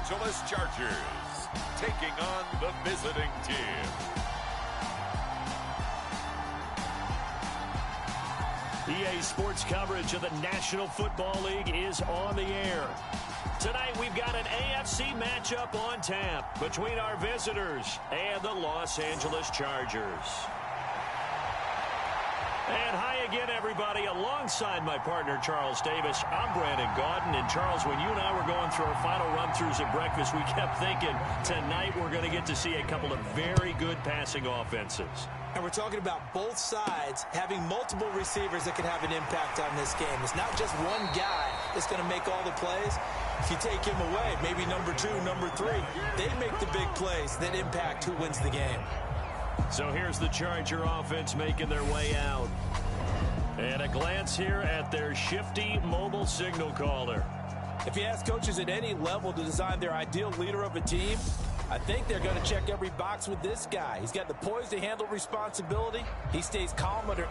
Angeles Chargers, taking on the visiting team. EA Sports coverage of the National Football League is on the air. Tonight we've got an AFC matchup on tap between our visitors and the Los Angeles Chargers. And hi again, everybody. Alongside my partner, Charles Davis, I'm Brandon Gaudin. And, Charles, when you and I were going through our final run-throughs at breakfast, we kept thinking tonight we're going to get to see a couple of very good passing offenses. And we're talking about both sides having multiple receivers that can have an impact on this game. It's not just one guy that's going to make all the plays. If you take him away, maybe number 2, number 3, they make the big plays that impact who wins the game. So here's the Charger offense making their way out. And a glance here at their shifty mobile signal caller. If you ask coaches at any level to design their ideal leader of a team, I think they're going to check every box with this guy. He's got the poise to handle responsibility. He stays calm under...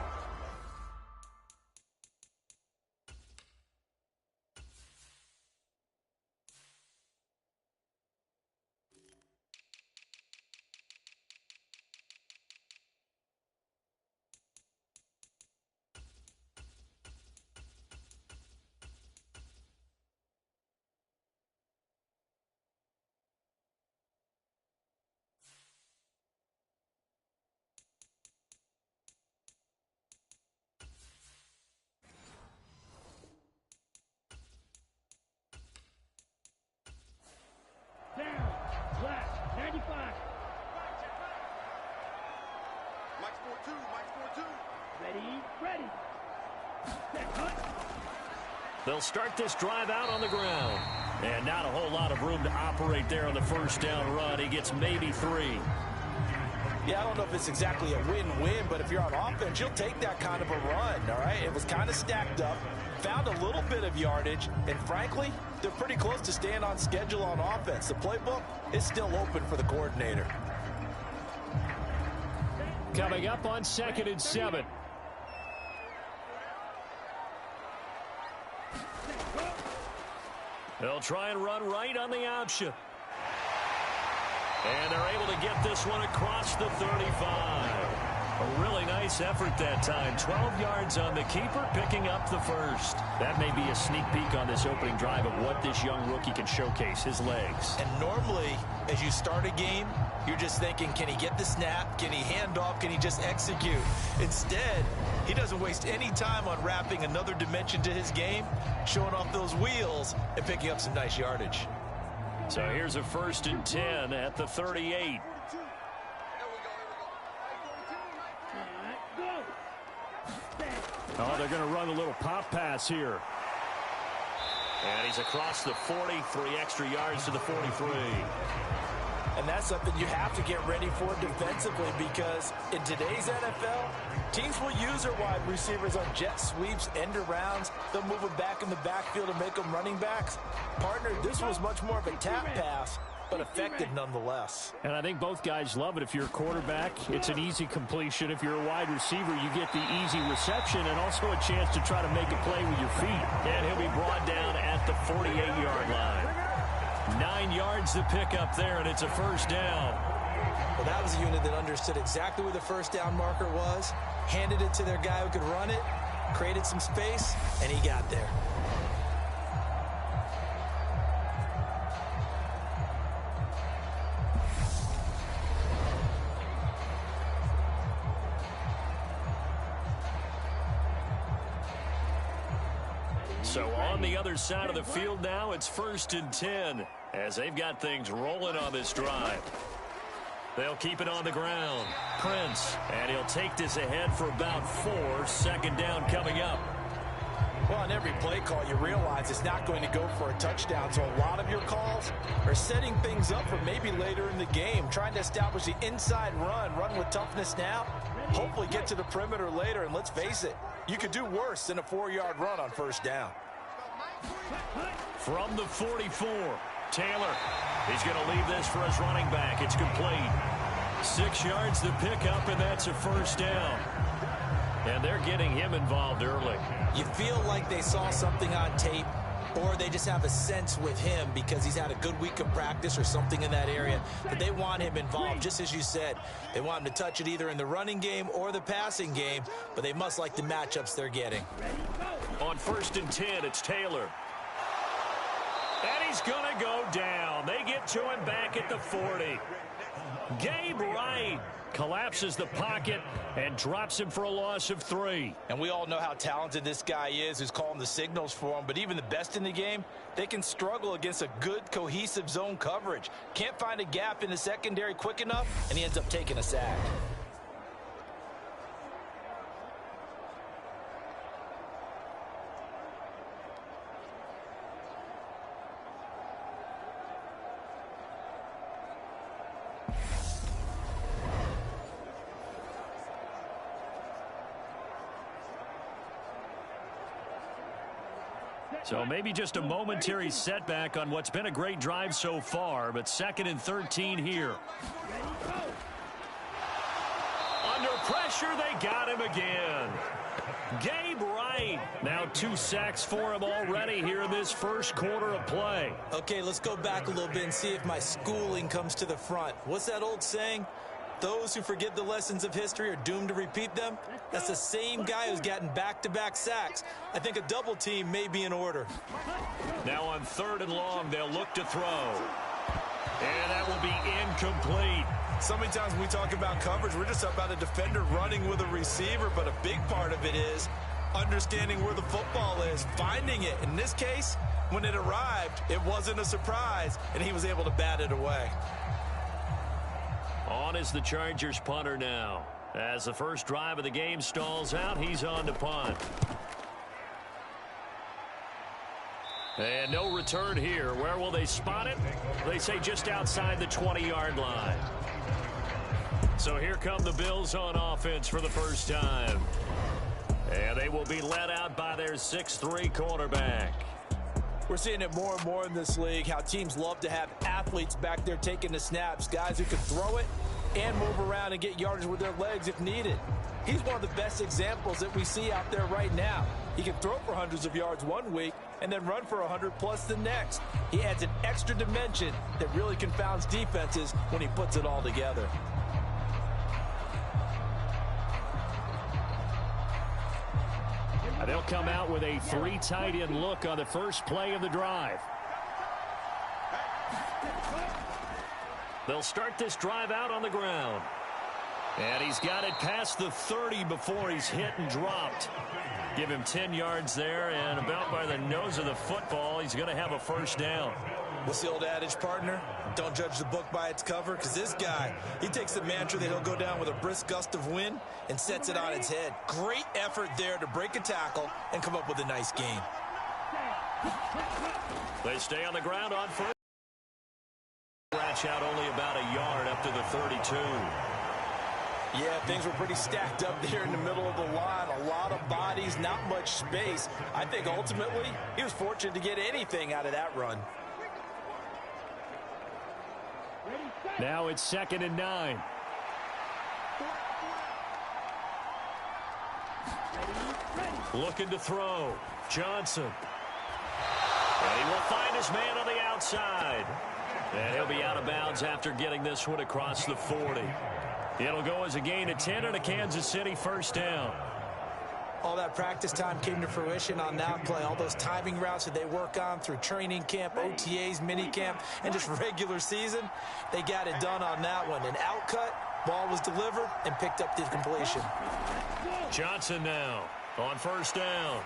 They'll start this drive out on the ground. And not a whole lot of room to operate there on the first down run. He gets maybe 3. Yeah, I don't know if it's exactly a win-win, but if you're on offense, you'll take that kind of a run, all right? It was kind of stacked up, found a little bit of yardage, and frankly, they're pretty close to staying on schedule on offense. The playbook is still open for the coordinator. Coming up on 2nd and 7. They'll try and run right on the option. And they're able to get this one across the 35. A really nice effort that time. 12 yards on the keeper, picking up the first. That may be a sneak peek on this opening drive of what this young rookie can showcase, his legs. And normally, as you start a game, you're just thinking, can he get the snap? Can he hand off? Can he just execute? Instead, he doesn't waste any time on wrapping another dimension to his game, showing off those wheels, and picking up some nice yardage. So here's a 1st and 10 at the 38. Oh, they're going to run a little pop pass here. And he's across the 40, 3 extra yards to the 43. And that's something you have to get ready for defensively, because in today's NFL, teams will use their wide receivers on jet sweeps, end arounds. They'll move them back in the backfield and make them running backs. Partner, this was much more of a tap pass, but effective nonetheless. And I think both guys love it. If you're a quarterback, it's an easy completion. If you're a wide receiver, you get the easy reception and also a chance to try to make a play with your feet. And he'll be brought down at the 48-yard line. 9 yards to pick up there, and it's a 1st down. Well, that was a unit that understood exactly where the 1st down marker was, handed it to their guy who could run it, created some space, and he got there. So on the other side of the field now, it's 1st and 10 as they've got things rolling on this drive. They'll keep it on the ground. Prince, and he'll take this ahead for about 4. 2nd down coming up. Well, on every play call, you realize it's not going to go for a touchdown, so a lot of your calls are setting things up for maybe later in the game, trying to establish the inside run with toughness now, hopefully get to the perimeter later, and let's face it, you could do worse than a 4-yard run on 1st down. From the 44, Taylor. He's going to leave this for his running back. It's complete. 6 yards to pick up, and that's a 1st down. And they're getting him involved early. You feel like they saw something on tape, or they just have a sense with him because he's had a good week of practice or something in that area that they want him involved, just as you said. They want him to touch it either in the running game or the passing game, but they must like the matchups they're getting. On 1st and 10, it's Taylor. And he's going to go down. They get to him back at the 40. Gabe Wright collapses the pocket and drops him for a loss of 3. And we all know how talented this guy is who's calling the signals for him, but even the best in the game, they can struggle against a good, cohesive zone coverage. Can't find a gap in the secondary quick enough, and he ends up taking a sack. So maybe just a momentary setback on what's been a great drive so far, but 2nd and 13 here. Under pressure, they got him again. Gabe Wright. Now 2 sacks for him already here in this first quarter of play. Okay, let's go back a little bit and see if my schooling comes to the front. What's that old saying? Those who forget the lessons of history are doomed to repeat them. That's the same guy who's gotten back-to-back sacks. I think a double team may be in order. Now on 3rd and long, they'll look to throw. And that will be incomplete. So many times when we talk about coverage, we're just about a defender running with a receiver, but a big part of it is understanding where the football is, finding it. In this case, when it arrived, it wasn't a surprise, and he was able to bat it away. On is the Chargers punter now. As the first drive of the game stalls out, he's on to punt. And no return here. Where will they spot it? They say just outside the 20-yard line. So here come the Bills on offense for the first time. And they will be led out by their 6'3" quarterback. We're seeing it more and more in this league, how teams love to have athletes back there taking the snaps, guys who can throw it and move around and get yardage with their legs if needed. He's one of the best examples that we see out there right now. He can throw for hundreds of yards one week and then run for 100+ the next. He adds an extra dimension that really confounds defenses when he puts it all together. They'll come out with a 3 tight end look on the first play of the drive. They'll start this drive out on the ground. And he's got it past the 30 before he's hit and dropped. Give him 10 yards there, and about by the nose of the football, he's going to have a first down. What's the old adage, partner? Don't judge the book by its cover, because this guy, he takes the mantra that he'll go down with a brisk gust of wind and sets it on its head. Great effort there to break a tackle and come up with a nice gain. They stay on the ground on first. Scratch out only about a yard up to the 32. Yeah, things were pretty stacked up there in the middle of the line. A lot of bodies, not much space. I think ultimately he was fortunate to get anything out of that run. Now it's 2nd and 9. Looking to throw. Johnson. And he will find his man on the outside. And he'll be out of bounds after getting this one across the 40. It'll go as a gain of 10 and a Kansas City first down. All that practice time came to fruition on that play. All those timing routes that they work on through training camp, OTAs, minicamp, and just regular season, they got it done on that one. An outcut, ball was delivered, and picked up the completion. Johnson now on first down.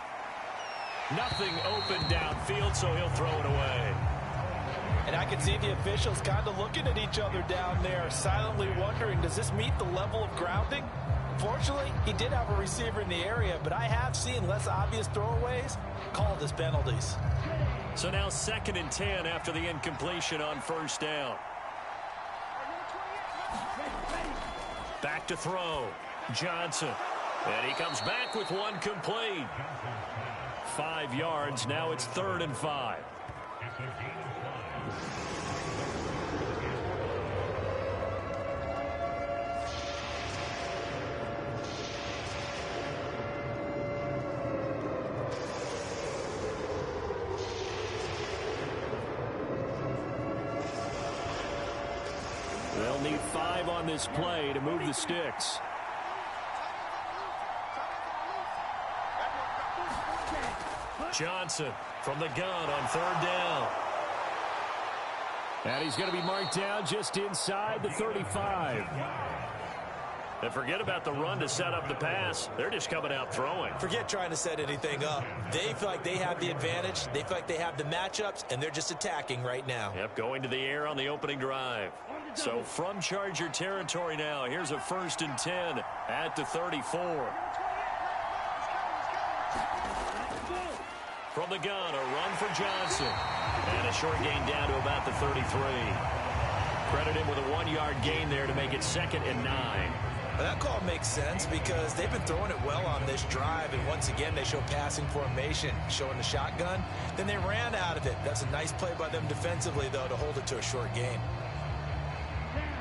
Nothing open downfield, so he'll throw it away. And I can see the officials kind of looking at each other down there, silently wondering, does this meet the level of grounding? Fortunately, he did have a receiver in the area, but I have seen less obvious throwaways called as penalties. So now 2nd and 10 after the incompletion on first down. Back to throw. Johnson. And he comes back with one complete. 5 yards. Now it's 3rd and 5. They'll need 5 on this play to move the sticks. Johnson from the gun on 3rd down. And he's going to be marked down just inside the 35. And forget about the run to set up the pass. They're just coming out throwing. Forget trying to set anything up. They feel like they have the advantage. They feel like they have the matchups, and they're just attacking right now. Yep, going to the air on the opening drive. So from Charger territory now, here's a 1st and 10 at the 34. From the gun, a run for Johnson. And a short gain down to about the 33. Credit him with a 1-yard gain there to make it 2nd and 9. Well, that call makes sense because they've been throwing it well on this drive, and once again they show passing formation, showing the shotgun. Then they ran out of it. That's a nice play by them defensively, though, to hold it to a short gain.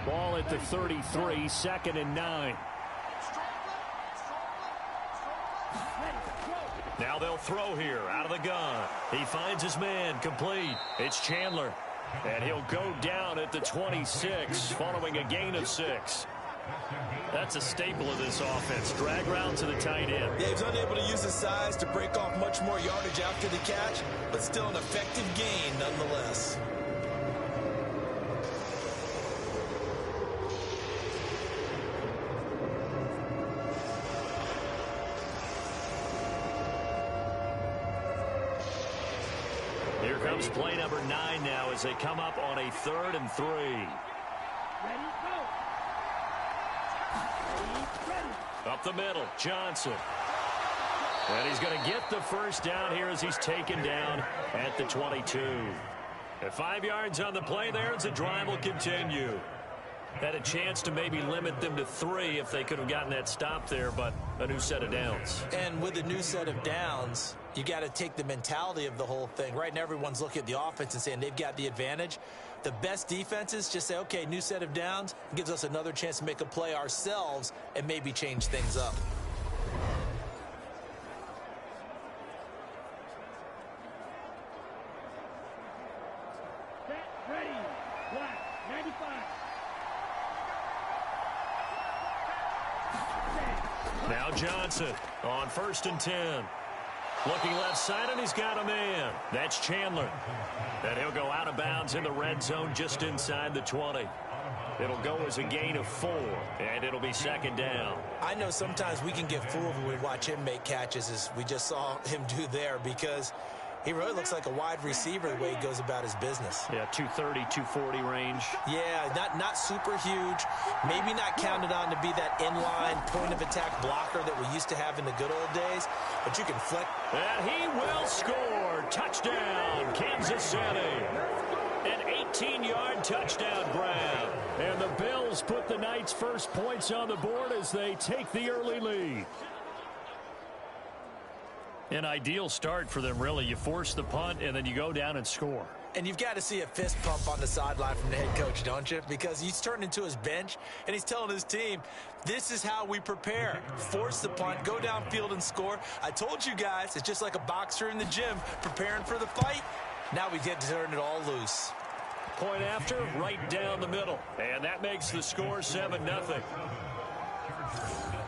Ball at the 33, 2nd and 9. Now they'll throw here out of the gun. He finds his man, complete. It's Chandler, and he'll go down at the 26 following a gain of 6. That's a staple of this offense. Drag route to the tight end. Yeah, he's unable to use his size to break off much more yardage after the catch, but still an effective gain nonetheless. Here comes play number 9 now as they come up on a 3rd and 3. Up the middle, Johnson. And he's going to get the 1st down here as he's taken down at the 22. At 5 yards on the play there as the drive will continue. Had a chance to maybe limit them to 3 if they could have gotten that stop there, but a new set of downs. And with a new set of downs, you got to take the mentality of the whole thing. Right now, everyone's looking at the offense and saying they've got the advantage. The best defenses just say, okay, new set of downs gives us another chance to make a play ourselves and maybe change things up. Ready, black, 95. Now Johnson on 1st and 10. Looking left side, and he's got a man. That's Chandler. And he'll go out of bounds in the red zone just inside the 20. It'll go as a gain of 4, and it'll be 2nd down. I know sometimes we can get fooled when we watch him make catches, as we just saw him do there, because he really looks like a wide receiver the way he goes about his business. Yeah, 230, 240 range. Yeah, not super huge. Maybe not counted on to be that inline point-of-attack blocker that we used to have in the good old days, but you can flick. And he will score. Touchdown, Kansas City. An 18-yard touchdown grab. And the Bills put the night's first points on the board as they take the early lead. An ideal start for them, really. You force the punt, and then you go down and score. And you've got to see a fist pump on the sideline from the head coach, don't you? Because he's turned into his bench, and he's telling his team, this is how we prepare. Force the punt, go downfield and score. I told you guys, it's just like a boxer in the gym preparing for the fight. Now we get to turn it all loose. Point after, right down the middle. And that makes the score 7-0.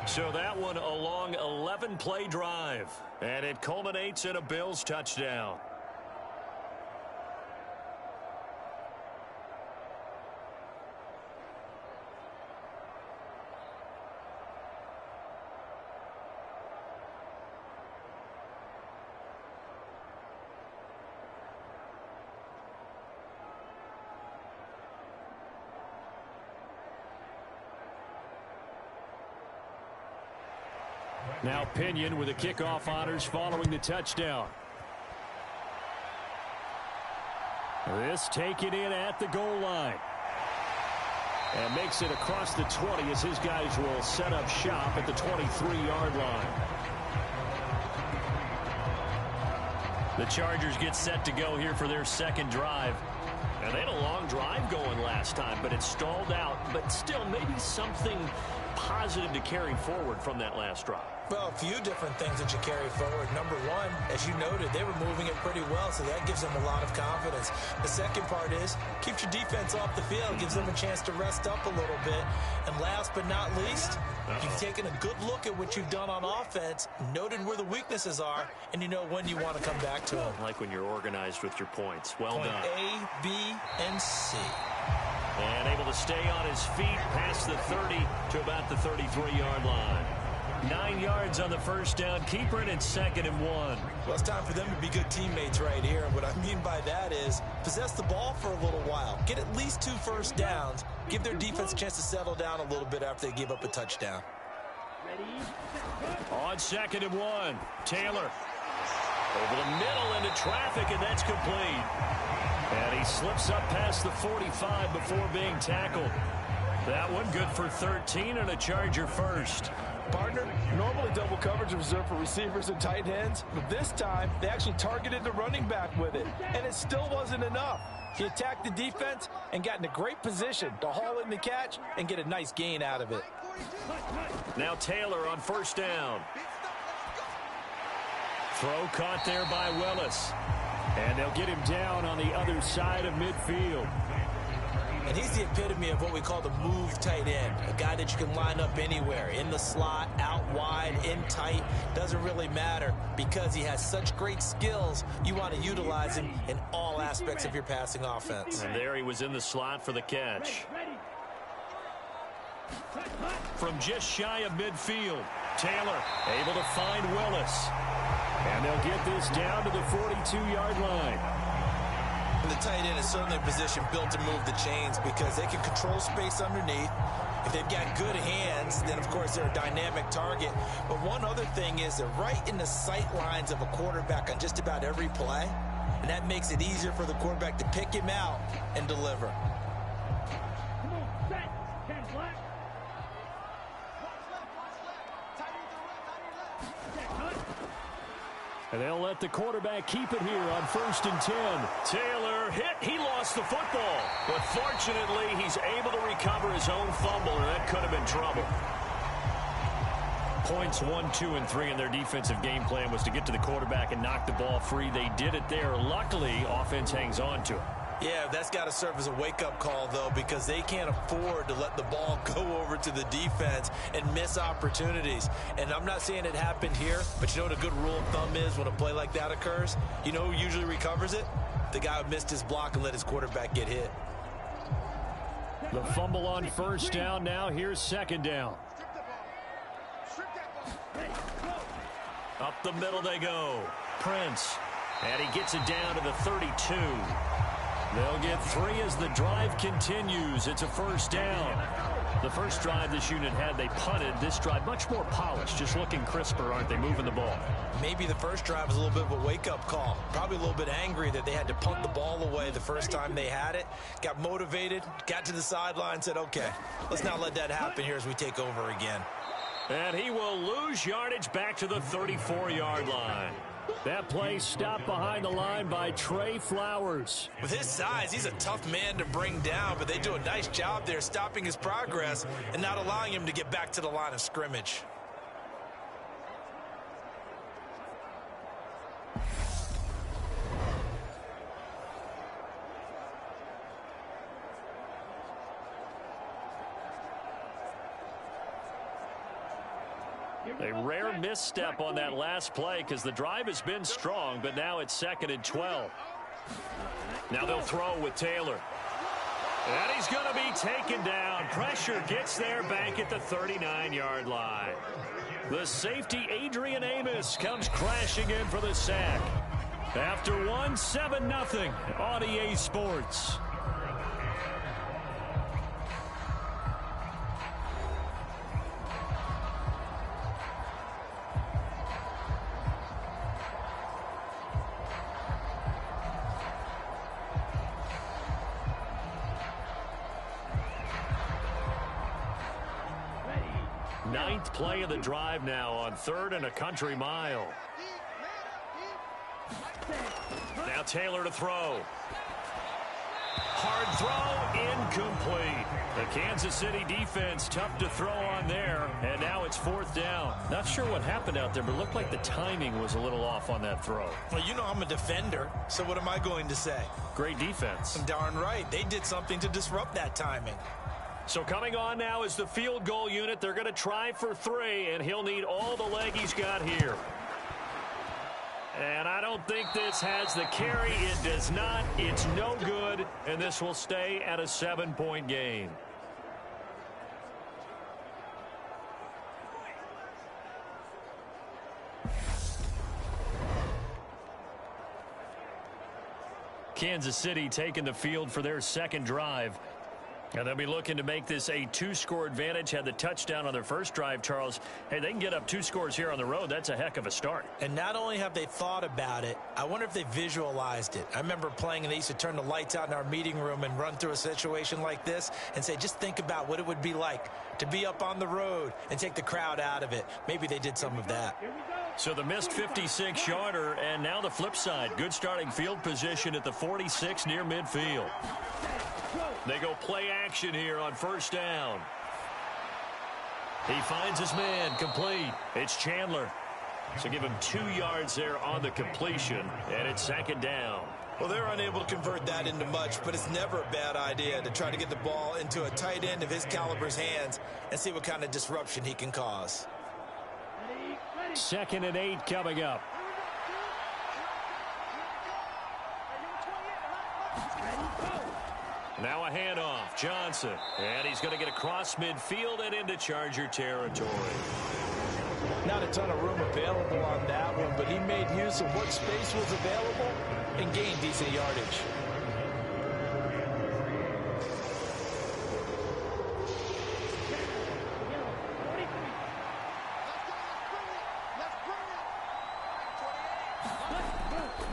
So that one a long 11-play drive. And it culminates in a Bills touchdown. Now Pinion with the kickoff honors following the touchdown. This taken in at the goal line. And makes it across the 20 as his guys will set up shop at the 23-yard line. The Chargers get set to go here for their second drive. And they had a long drive going last time, but it stalled out. But still, maybe something positive to carry forward from that last drive? Well, a few different things that you carry forward. Number one, as you noted, they were moving it pretty well, so that gives them a lot of confidence. The second part is, keeps your defense off the field, gives them a chance to rest up a little bit. And last but not least, you've taken a good look at what you've done on offense, noted where the weaknesses are, and you know when you want to come back to them. Like when you're organized with your points. Well Point done. A, B, and C. And able to stay on his feet past the 30 to about the 33-yard line. 9 yards on the first down. Keeper it, and 2nd and 1. Well, it's time for them to be good teammates right here. And what I mean by that is possess the ball for a little while. Get at least 2 first downs. Give their defense a chance to settle down a little bit after they give up a touchdown. On 2nd and 1, Taylor. Over the middle into traffic, and that's complete. And he slips up past the 45 before being tackled. That one good for 13 and a Charger first. Partner, normally double coverage is reserved for receivers and tight ends, but this time they actually targeted the running back with it, and it still wasn't enough. He attacked the defense and got in a great position to haul in the catch and get a nice gain out of it. Now Taylor on first down. Throw caught there by Willis. And they'll get him down on the other side of midfield. And he's the epitome of what we call the move tight end. A guy that you can line up anywhere. In the slot, out wide, in tight. Doesn't really matter because he has such great skills. You want to utilize him in all aspects of your passing offense. And there he was in the slot for the catch. From just shy of midfield, Taylor able to find Willis. And they'll get this down to the 42-yard line. The tight end is certainly a position built to move the chains because they can control space underneath. If they've got good hands, then, of course, they're a dynamic target. But one other thing is they're right in the sight lines of a quarterback on just about every play. And that makes it easier for the quarterback to pick him out and deliver. Come on, set. 10 black. And they'll let the quarterback keep it here on 1st and 10. Taylor hit. He lost the football. But fortunately, he's able to recover his own fumble, and that could have been trouble. Points 1, 2, and 3 in their defensive game plan was to get to the quarterback and knock the ball free. They did it there. Luckily, offense hangs on to it. Yeah, that's got to serve as a wake-up call, though, because they can't afford to let the ball go over to the defense and miss opportunities. And I'm not saying it happened here, but you know what a good rule of thumb is when a play like that occurs? You know who usually recovers it? The guy who missed his block and let his quarterback get hit. The fumble on first down. Now here's 2nd down. Up the middle they go. Prince. And he gets it down to the 32. They'll get 3 as the drive continues. It's a 1st down. The first drive this unit had, they punted. This drive, much more polished, just looking crisper, aren't they, moving the ball? Maybe the first drive was a little bit of a wake-up call. Probably a little bit angry that they had to punt the ball away the first time they had it. Got motivated, got to the sideline, said, okay, let's not let that happen here as we take over again. And he will lose yardage back to the 34-yard line. That play stopped behind the line by Trey Flowers. With his size, he's a tough man to bring down, but they do a nice job there stopping his progress and not allowing him to get back to the line of scrimmage. A rare misstep on that last play because the drive has been strong, but now it's 2nd and 12. Now they'll throw with Taylor. And he's going to be taken down. Pressure gets there back at the 39-yard line. The safety, Adrian Amos, comes crashing in for the sack. After 7-0 on EA Sports. Ninth play of the drive now on 3rd and a country mile. Now Taylor to throw. Hard Hard throw, incomplete. The Kansas City defense tough to throw on there, and now it's 4th down. Not sure what happened out there, but it looked like the timing was a little off on that throw. Well, you know I'm a defender, so what am I going to say? Great defense. Darn right. They did something to disrupt that timing. So coming on now is the field goal unit. They're going to try for 3, and he'll need all the leg he's got here. And I don't think this has the carry. It does not. It's no good, and this will stay at a 7-point game. Kansas City taking the field for their second drive. And they'll be looking to make this a 2-score advantage. Had the touchdown on their first drive, Charles. Hey, they can get up 2 scores here on the road. That's a heck of a start. And not only have they thought about it, I wonder if they visualized it. I remember playing, and they used to turn the lights out in our meeting room and run through a situation like this and say, just think about what it would be like to be up on the road and take the crowd out of it. Maybe they did some of that. So the missed 56-yarder, and now the flip side. Good starting field position at the 46 near midfield. They go play action here on 1st down. He finds his man, complete. It's Chandler. So give him 2 yards there on the completion, and it's 2nd down. Well, they're unable to convert that into much, but it's never a bad idea to try to get the ball into a tight end of his caliber's hands and see what kind of disruption he can cause. 2nd and 8 coming up. Now a handoff, Johnson, and he's going to get across midfield and into Charger territory. Not a ton of room available on that one, but he made use of what space was available and gained decent yardage.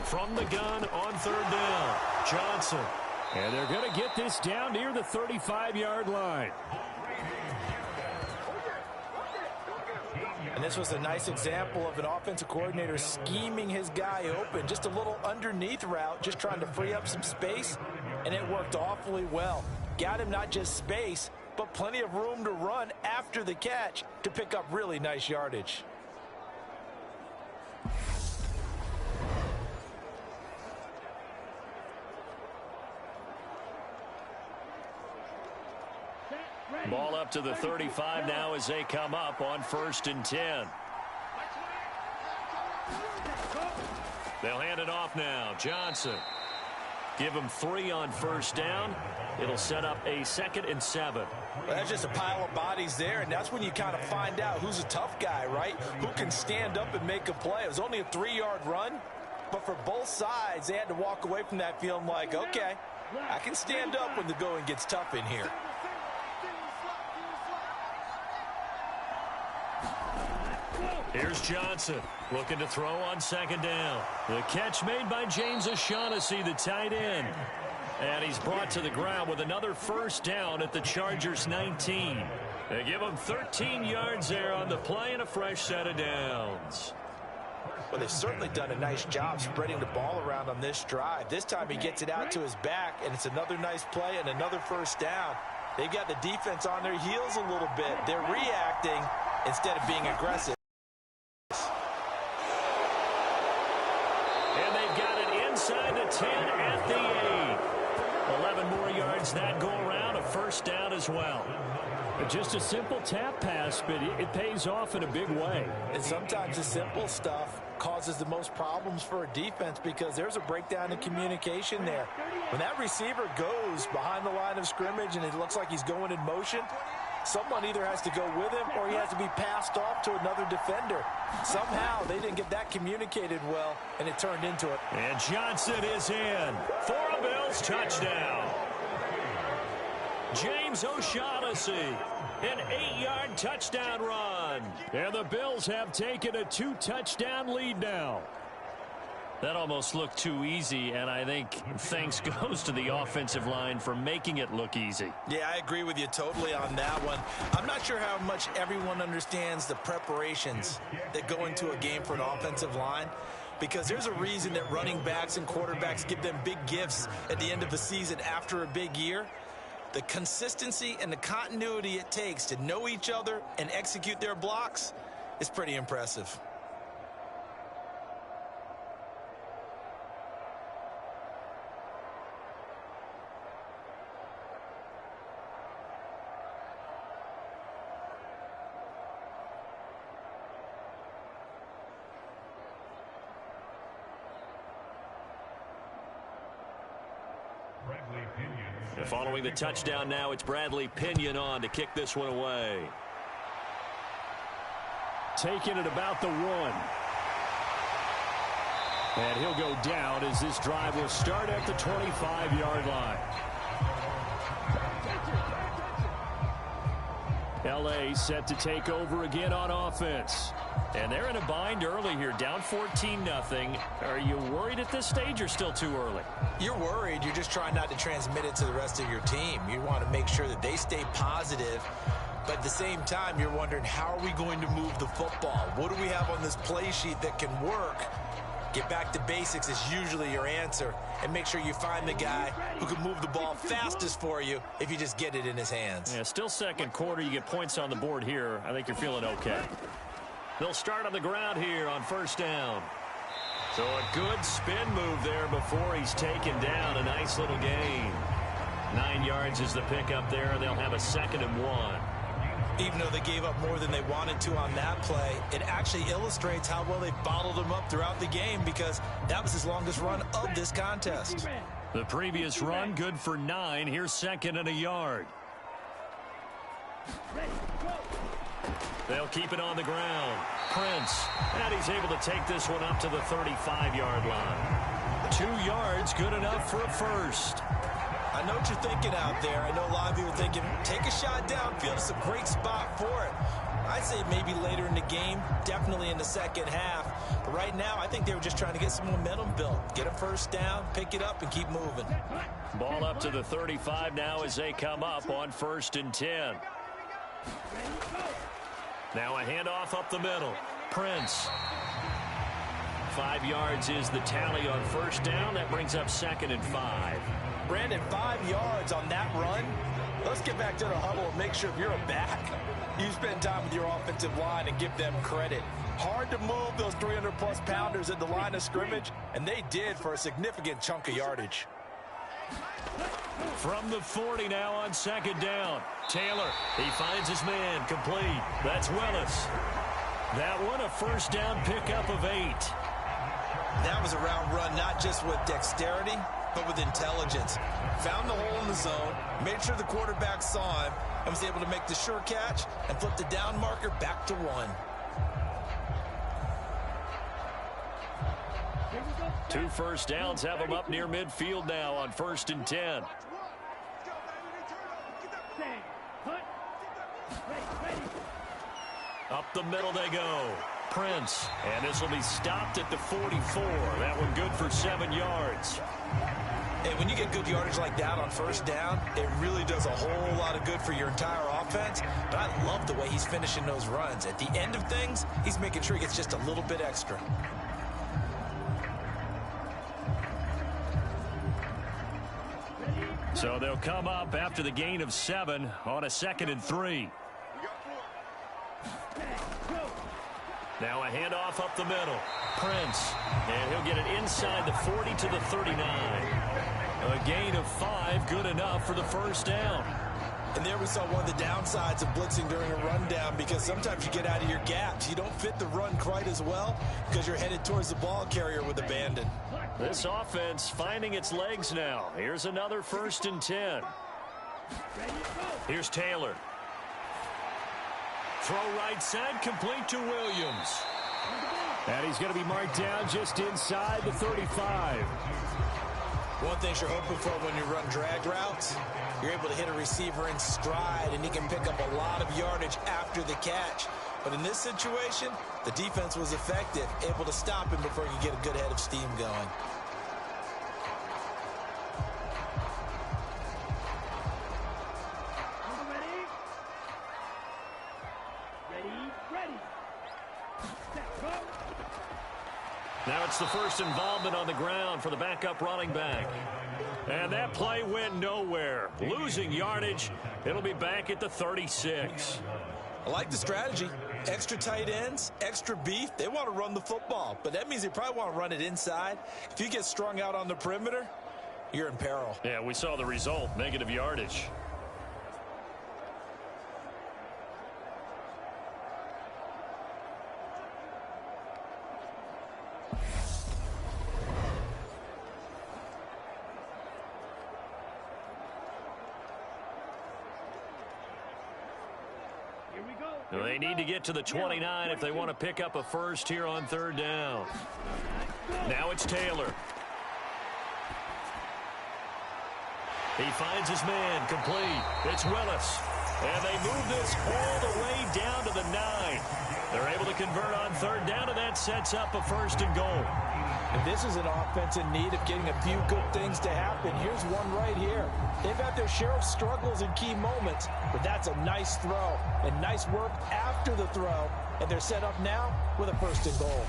From the gun on 3rd down, Johnson. And they're going to get this down near the 35-yard line. And this was a nice example of an offensive coordinator scheming his guy open. Just a little underneath route, just trying to free up some space, and it worked awfully well. Got him not just space, but plenty of room to run after the catch to pick up really nice yardage. Ball up to the 35 now as they come up on 1st and 10. They'll hand it off now. Johnson. Give him 3 on 1st down. It'll set up a 2nd and 7. Well, that's just a pile of bodies there, and that's when you kind of find out who's a tough guy, right? Who can stand up and make a play. It was only a 3-yard run, but for both sides, they had to walk away from that feeling like, okay, I can stand up when the going gets tough in here. Here's Johnson looking to throw on 2nd down. The catch made by James O'Shaughnessy, the tight end. And he's brought to the ground with another 1st down at the Chargers' 19. They give him 13 yards there on the play and a fresh set of downs. Well, they've certainly done a nice job spreading the ball around on this drive. This time he gets it out to his back, and it's another nice play and another 1st down. They've got the defense on their heels a little bit. They're reacting instead of being aggressive. And they've got it inside the 10 at the 8. 11 more yards that go around, a 1st down as well. Just a simple tap pass, but it pays off in a big way. And sometimes the simple stuff causes the most problems for a defense because there's a breakdown in communication there. When that receiver goes behind the line of scrimmage and it looks like he's going in motion, someone either has to go with him or he has to be passed off to another defender. Somehow they didn't get that communicated well, and it turned into it. And Johnson is in for a Bills touchdown. James O'Shaughnessy, an 8-yard touchdown run. And the Bills have taken a 2-touchdown lead now. That almost looked too easy, and I think thanks goes to the offensive line for making it look easy. Yeah, I agree with you totally on that one. I'm not sure how much everyone understands the preparations that go into a game for an offensive line. because there's a reason that running backs and quarterbacks give them big gifts at the end of the season after a big year. The consistency and the continuity it takes to know each other and execute their blocks is pretty impressive. Following the touchdown now, it's Bradley Pinion on to kick this one away. Taking it about the 1. And he'll go down as this drive will start at the 25-yard line. LA set to take over again on offense. And they're in a bind early here, down 14-0. Are you worried at this stage or still too early? You're worried. You're just trying not to transmit it to the rest of your team. You want to make sure that they stay positive. But at the same time, you're wondering, how are we going to move the football? What do we have on this play sheet that can work? Get back to basics is usually your answer. And make sure you find the guy who can move the ball fastest for you if you just get it in his hands. Yeah, still second quarter. You get points on the board here. I think you're feeling okay. They'll start on the ground here on first down. So a good spin move there before he's taken down. A nice little gain. 9 yards is the pickup there, and they'll have a 2nd and 1. Even though they gave up more than they wanted to on that play, it actually illustrates how well they bottled him up throughout the game, because that was his longest run of this contest. The previous run, good for 9. Here's 2nd and a yard. They'll keep it on the ground. Prince, and he's able to take this one up to the 35-yard line. 2 yards, good enough for a first. I know what you're thinking out there. I know a lot of you are thinking, take a shot downfield. It's a great spot for it. I'd say maybe later in the game, definitely in the second half. But right now, I think they were just trying to get some momentum built. Get a first down, pick it up, and keep moving. Ball up to the 35 now as they come up on 1st and 10. Now a handoff up the middle. Prince. 5 yards is the tally on first down. That brings up 2nd and 5. Brandon, 5 yards on that run. Let's get back to the huddle and make sure if you're a back, you spend time with your offensive line and give them credit. Hard to move those 300-plus pounders at the line of scrimmage, and they did for a significant chunk of yardage. From the 40 now on 2nd down. Taylor, he finds his man, complete. That's Willis. That one a first down pickup of 8. That was a route run not just with dexterity, but with intelligence. Found the hole in the zone, made sure the quarterback saw him, and was able to make the sure catch and flip the down marker back to 1. 2 first downs have them up near midfield now on 1st and 10. Up the middle they go. Prince, and this will be stopped at the 44. That one good for 7 yards. And when you get good yardage like that on first down, it really does a whole lot of good for your entire offense. But I love the way he's finishing those runs. At the end of things, he's making sure he gets just a little bit extra. So they'll come up after the gain of 7 on a 2nd and 3. Now a handoff up the middle. Prince, and he'll get it inside the 40 to the 39. A gain of 5, good enough for the first down. And there we saw one of the downsides of blitzing during a rundown, because sometimes you get out of your gaps. You don't fit the run quite as well because you're headed towards the ball carrier with abandon. This offense finding its legs now. Here's another 1st and 10. Here's Taylor. Throw right side, complete to Williams. And he's going to be marked down just inside the 35. One thing you're hoping for when you run drag routes, you're able to hit a receiver in stride, and he can pick up a lot of yardage after the catch. But in this situation, the defense was effective, able to stop him before he could get a good head of steam going. Now it's the first involvement on the ground for the backup running back. And that play went nowhere. Losing yardage. It'll be back at the 36. I like the strategy. Extra tight ends, extra beef. They want to run the football, but that means they probably want to run it inside. If you get strung out on the perimeter, you're in peril. Yeah, we saw the result, negative yardage. They need to get to the 29 if they want to pick up a first here on third down. Now it's Taylor. He finds his man, complete. It's Willis. And they move this all the way down to the 9. They're able to convert on third down, and that sets up a first and goal. And this is an offense in need of getting a few good things to happen. Here's one right here. They've had their share of struggles in key moments, but that's a nice throw and nice work after the throw. And they're set up now with a first and goal.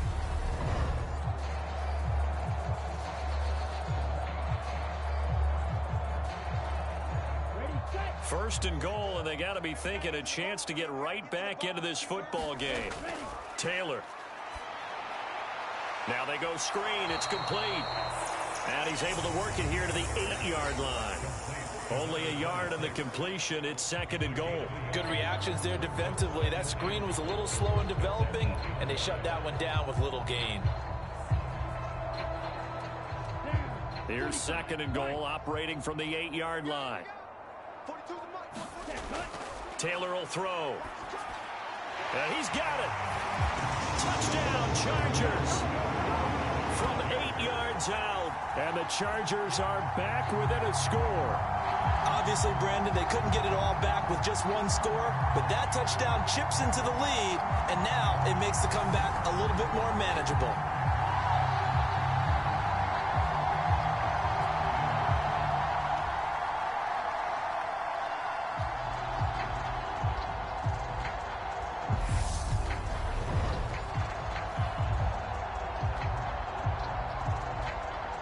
First and goal, and they got to be thinking a chance to get right back into this football game. Taylor. Now they go screen. It's complete. And he's able to work it here to the 8-yard line. Only a yard on the completion. It's second and goal. Good reactions there defensively. That screen was a little slow in developing, and they shut that one down with little gain. Here's second and goal, operating from the 8-yard line. Taylor will throw. And he's got it. Touchdown, Chargers. From 8 yards out. And the Chargers are back within a score. Obviously, Brandon, they couldn't get it all back with just one score, but that touchdown chips into the lead, and now it makes the comeback a little bit more manageable.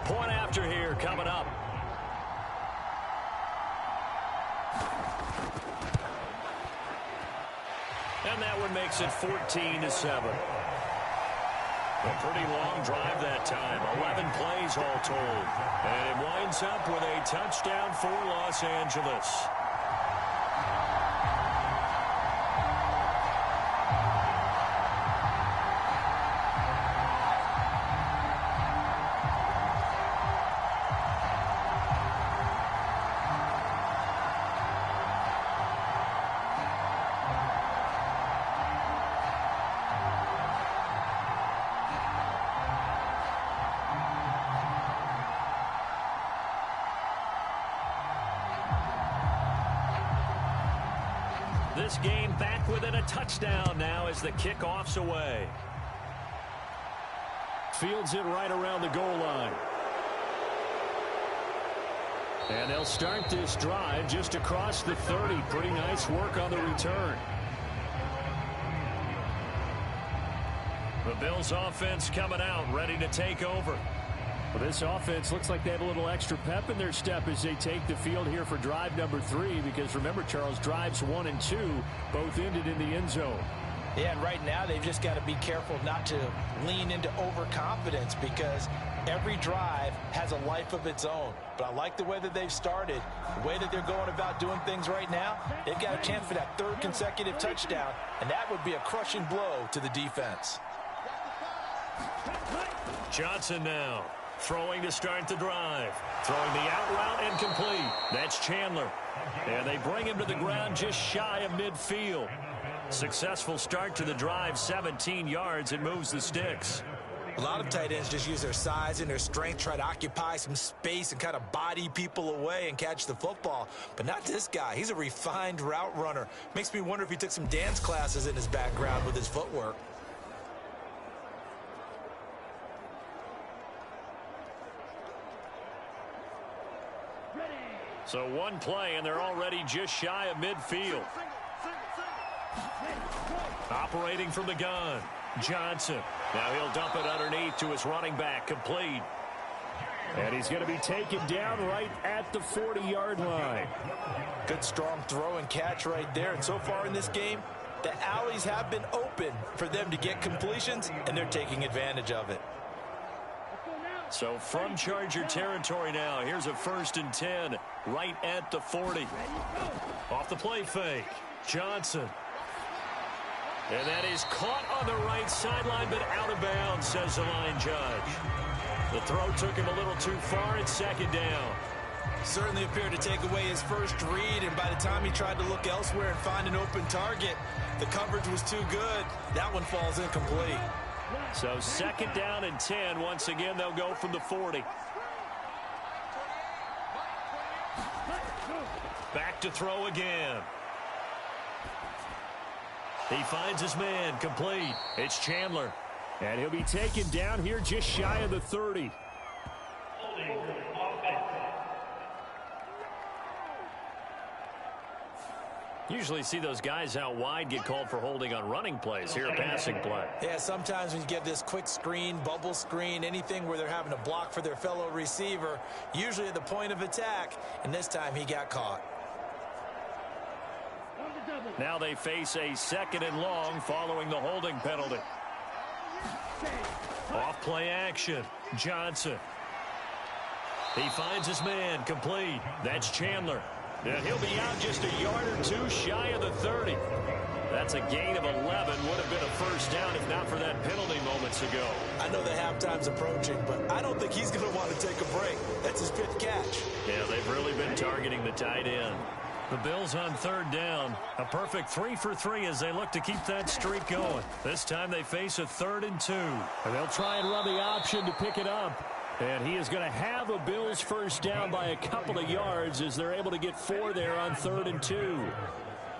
Point after here coming up. And that one makes it 14-7. A pretty long drive that time. 11 plays all told. And it winds up with a touchdown for Los Angeles. This game back within a touchdown now as the kickoff's away. Fields it right around the goal line. And they'll start this drive just across the 30. Pretty nice work on the return. The Bills offense coming out, ready to take over. Well, this offense looks like they have a little extra pep in their step as they take the field here for drive number 3. Because remember, Charles, drives 1 and 2 both ended in the end zone. Yeah, and right now they've just got to be careful not to lean into overconfidence because every drive has a life of its own. But I like the way that they've started, the way that they're going about doing things right now. They've got a chance for that 3rd consecutive touchdown, and that would be a crushing blow to the defense. Johnson now. Throwing to start the drive. Throwing the out route and complete. That's Chandler. And they bring him to the ground just shy of midfield. Successful start to the drive, 17 yards, and moves the sticks. A lot of tight ends just use their size and their strength, try to occupy some space and kind of body people away and catch the football. But not this guy. He's a refined route runner. Makes me wonder if he took some dance classes in his background with his footwork. So one play, and they're already just shy of midfield. Operating from the gun. Johnson. Now he'll dump it underneath to his running back, complete. And he's going to be taken down right at the 40-yard line. Good strong throw and catch right there. And so far in this game, the alleys have been open for them to get completions, and they're taking advantage of it. So from Charger territory now, here's a 1st and 10 right at the 40. Off the play fake, Johnson. And that is caught on the right sideline, but out of bounds, says the line judge. The throw took him a little too far. It's 2nd down. Certainly appeared to take away his first read, and by the time he tried to look elsewhere and find an open target, the coverage was too good. That one falls incomplete. So 2nd down and 10. Once again, they'll go from the 40. Back to throw again. He finds his man, complete. It's Chandler. And he'll be taken down here just shy of the 30. Usually see those guys out wide get called for holding on running plays. Here, a passing play. Yeah, sometimes when you get this quick screen, bubble screen, anything where they're having to block for their fellow receiver, usually at the point of attack, and this time he got caught. Now they face a 2nd and long following the holding penalty. Off play action, Johnson. He finds his man, complete. That's Chandler. And he'll be out just a yard or two shy of the 30. That's a gain of 11. Would have been a 1st down if not for that penalty moments ago. I know the halftime's approaching, but I don't think he's going to want to take a break. That's his 5th catch. Yeah, they've really been targeting the tight end. The Bills on 3rd down. A perfect 3 for 3 as they look to keep that streak going. This time they face a 3rd and 2. And they'll try and run the option to pick it up. And he is going to have a Bills 1st down by a couple of yards as they're able to get 4 there on 3rd and 2.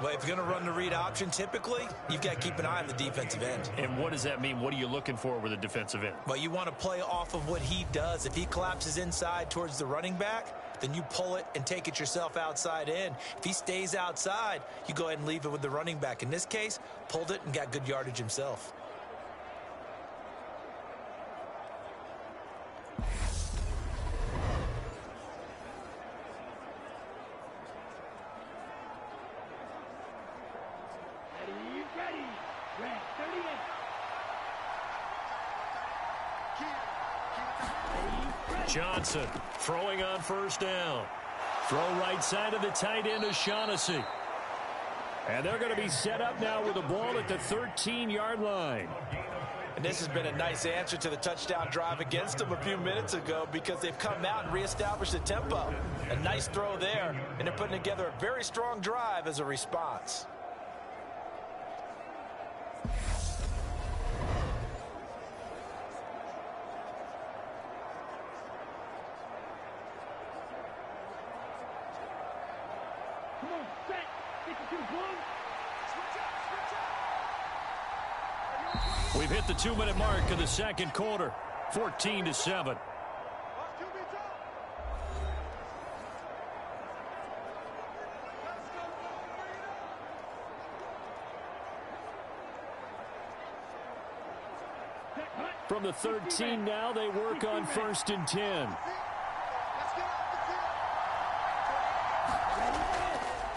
Well, if you're going to run the read option, typically, you've got to keep an eye on the defensive end. And what does that mean? What are you looking for with a defensive end? Well, you want to play off of what he does. If he collapses inside towards the running back, then you pull it and take it yourself outside in. If he stays outside, you go ahead and leave it with the running back. In this case, pulled it and got good yardage himself. Johnson throwing on 1st down. Throw right side of the tight end, O'Shaughnessy. And they're going to be set up now with the ball at the 13-yard line. And this has been a nice answer to the touchdown drive against them a few minutes ago because they've come out and reestablished the tempo. A nice throw there, and they're putting together a very strong drive as a response. We've hit the 2-minute mark of the 2nd quarter, 14-7. From the 13 now, they work on 1st and 10.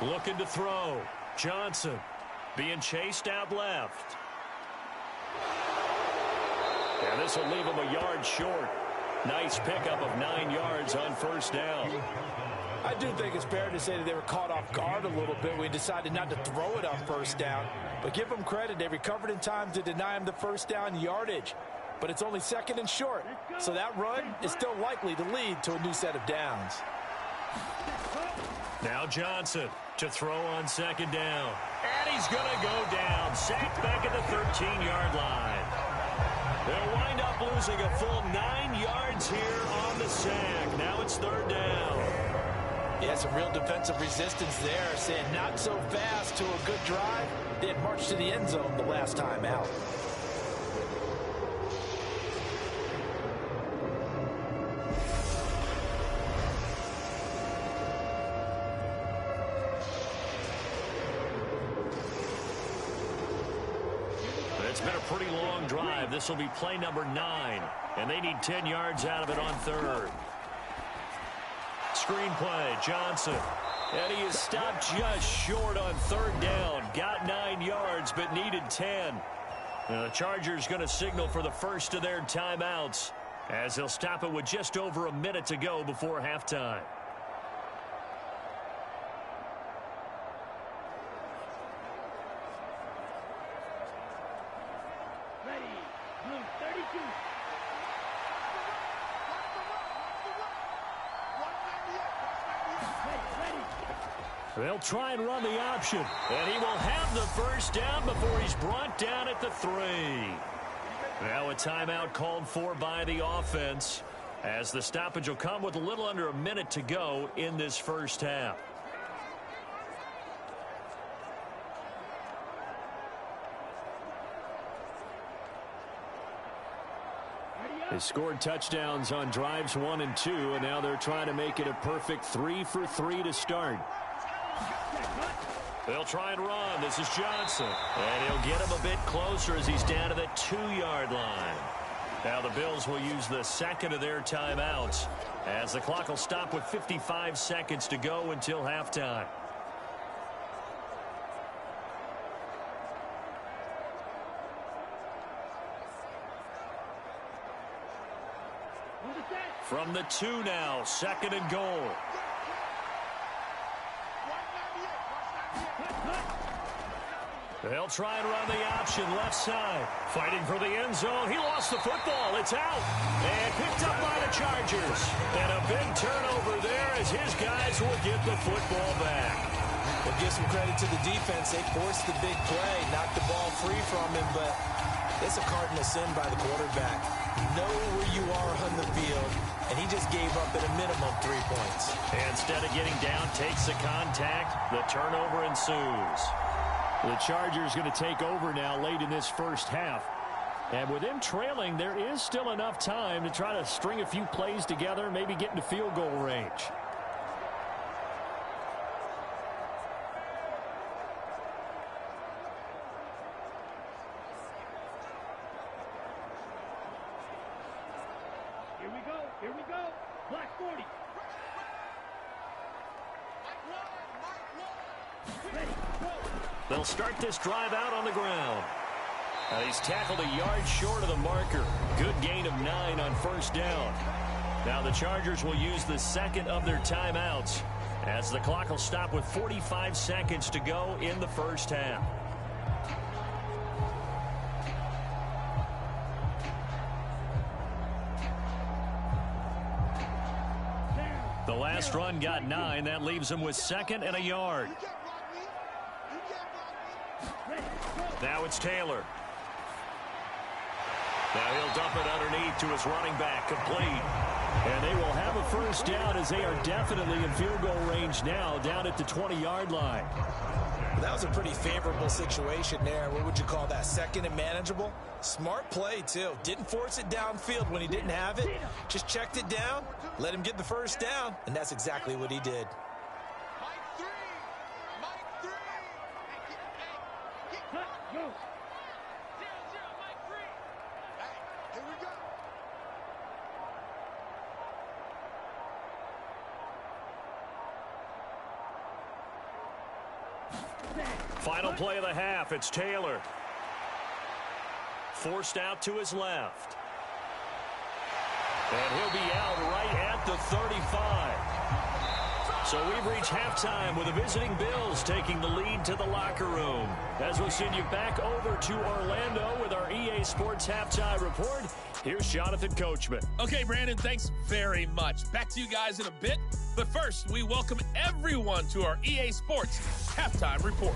Looking to throw. Johnson being chased out left. And this will leave him a yard short. Nice pickup of 9 yards on 1st down. I do think it's fair to say that they were caught off guard a little bit. We decided not to throw it on 1st down. But give them credit. They recovered in time to deny him the 1st down yardage. But it's only 2nd and short. So that run is still likely to lead to a new set of downs. Now Johnson to throw on 2nd down. And he's going to go down. Sacked back at the 13-yard line. They'll wind up losing a full 9 yards here on the sack. Now it's 3rd down. Yeah, some real defensive resistance there, saying not so fast to a good drive. They had marched to the end zone the last time out. It's been a pretty long drive. This will be play number 9, and they need 10 yards out of it on third. Screen play, Johnson. And he is stopped just short on third down. Got 9 yards, but needed 10. Now the Chargers going to signal for the first of their timeouts as they'll stop it with just over a minute to go before halftime. They'll try and run the option. And he will have the first down before he's brought down at the 3. Now a timeout called for by the offense as the stoppage will come with a little under a minute to go in this first half. They scored touchdowns on drives 1 and 2, and now they're trying to make it a perfect 3 for 3 to start. They'll try and run. This is Johnson. And he'll get him a bit closer as he's down to the 2-yard line. Now the Bills will use the second of their timeouts as the clock will stop with 55 seconds to go until halftime. From the 2 now, 2nd and goal. They'll try and run the option left side. Fighting for the end zone. He lost the football. It's out. And picked up by the Chargers. And a big turnover there as his guys will get the football back. We'll give some credit to the defense. They forced the big play, knocked the ball free from him, but it's a cardinal sin by the quarterback. Know where you are on the field, and he just gave up at a minimum 3 points. And instead of getting down, takes the contact. The turnover ensues. The Chargers going to take over now late in this first half. And with them trailing, there is still enough time to try to string a few plays together, maybe get into field goal range. Here we go. Black 40. Ready, go. They'll start this drive out on the ground. He's tackled a yard short of the marker. Good gain of 9 on first down. Now the Chargers will use the second of their timeouts as the clock will stop with 45 seconds to go in the first half. The last run got 9. That leaves him with 2nd and a yard. Now it's Taylor. Now he'll dump it underneath to his running back, complete. And they will have a first down as they are definitely in field goal range now, down at the 20-yard line. That was a pretty favorable situation there. What would you call that? 2nd and manageable? Smart play, too. Didn't force it downfield when he didn't have it. Just checked it down, let him get the first down, and that's exactly what he did. Final play of the half. It's Taylor. Forced out to his left. And he'll be out right at the 35. So we've reached halftime with the visiting Bills taking the lead to the locker room. As we'll send you back over to Orlando with our EA Sports Halftime Report, here's Jonathan Coachman. Okay, Brandon, thanks very much. Back to you guys in a bit. But first, we welcome everyone to our EA Sports Halftime Report.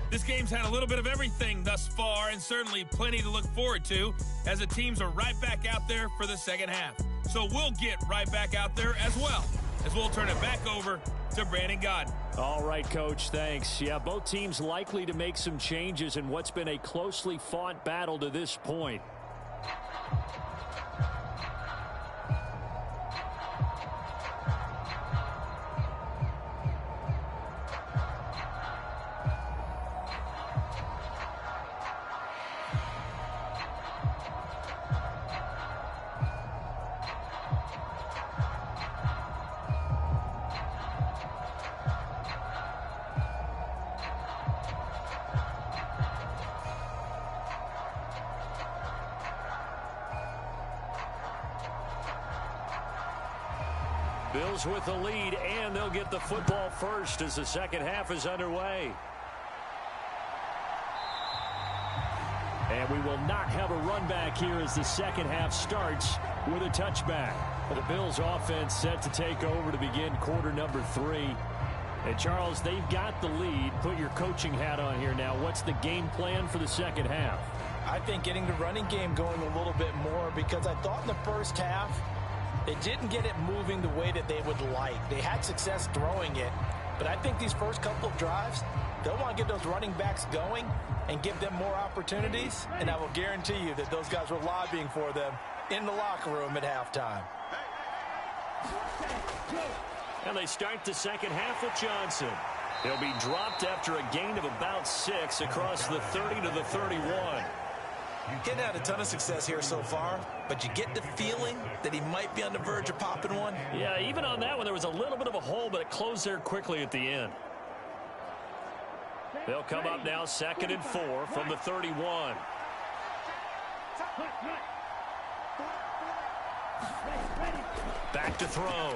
This game's had a little bit of everything thus far, and certainly plenty to look forward to, as the teams are right back out there for the second half. So we'll get right back out there as well, as we'll turn it back over to Brandon Godden. All right, Coach, thanks. Yeah, both teams likely to make some changes in what's been a closely fought battle to this point. Bills with the lead, and they'll get the football first as the second half is underway. And we will not have a run back here as the second half starts with a touchback. The Bills offense set to take over to begin quarter number 3. And Charles, they've got the lead. Put your coaching hat on here now. What's the game plan for the second half? I think getting the running game going a little bit more, because I thought in the first half they didn't get it moving the way that they would like. They had success throwing it, but I think these first couple of drives, they'll want to get those running backs going and give them more opportunities, and I will guarantee you that those guys were lobbying for them in the locker room at halftime. And they start the second half with Johnson. He'll be dropped after a gain of about 6 across the 30 to the 31. Getting had a ton of success here so far, but you get the feeling that he might be on the verge of popping one. Yeah, even on that one, there was a little bit of a hole, but it closed there quickly at the end. They'll come up now 2nd and 4 from the 31. Back to throw.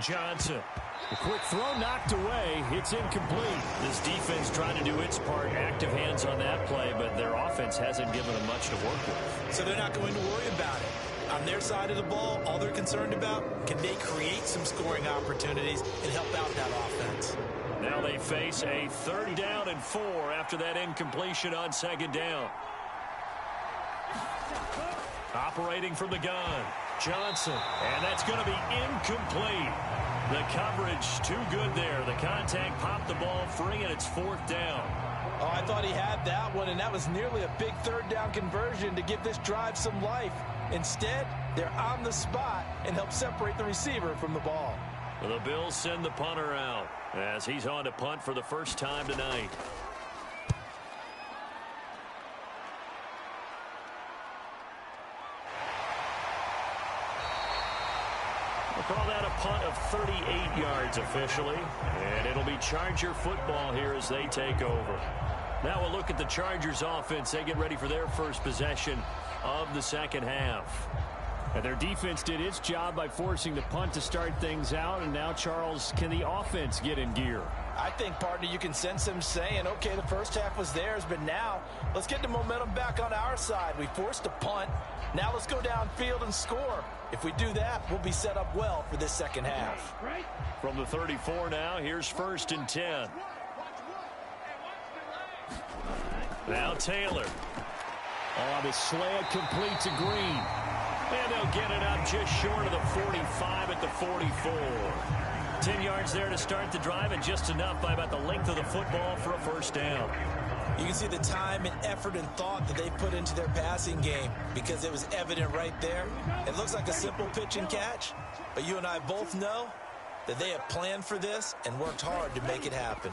Johnson. The quick throw knocked away. It's incomplete. This defense trying to do its part. Active hands on that play, but their offense hasn't given them much to work with. So they're not going to worry about it. On their side of the ball, all they're concerned about, can they create some scoring opportunities and help out that offense? Now they face a 3rd down and 4 after that incompletion on 2nd down. Operating from the gun. Johnson, and that's going to be incomplete. The coverage too good there. The contact popped the ball free, and it's 4th down. Oh, I thought he had that one, and that was nearly a big 3rd down conversion to give this drive some life. Instead, they're on the spot and help separate the receiver from the ball. The Bills send the punter out as he's on to punt for the first time tonight. We'll call that a punt of 38 yards officially, and it'll be Charger football here as they take over. Now we'll look at the Chargers offense. They get ready for their first possession of the second half. And their defense did its job by forcing the punt to start things out, and now, Charles, can the offense get in gear? I think, partner, you can sense them saying, okay, the first half was theirs, but now let's get the momentum back on our side. We forced a punt. Now let's go downfield and score. If we do that, we'll be set up well for this second half. From the 34 now, here's 1st and 10. Now Taylor. Oh, the slant completes a Green. And they'll get it up just short of the 45 at the 44. 10 yards there to start the drive, and just enough by about the length of the football for a 1st down. You can see the time and effort and thought that they put into their passing game, because it was evident right there. It looks like a simple pitch and catch, but you and I both know that they have planned for this and worked hard to make it happen.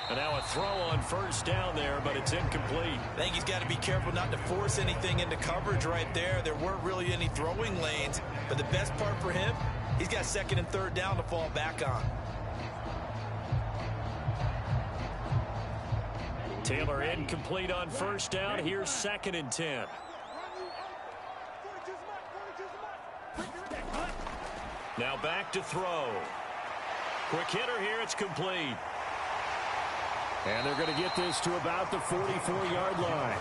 And now a throw on 1st down there, but it's incomplete. I think he's got to be careful not to force anything into coverage right there. There weren't really any throwing lanes, but the best part for him, he's got 2nd and 3rd down to fall back on. Taylor incomplete on 1st down. Here's 2nd and 10. Now back to throw. Quick hitter here. It's complete. And they're going to get this to about the 44-yard line.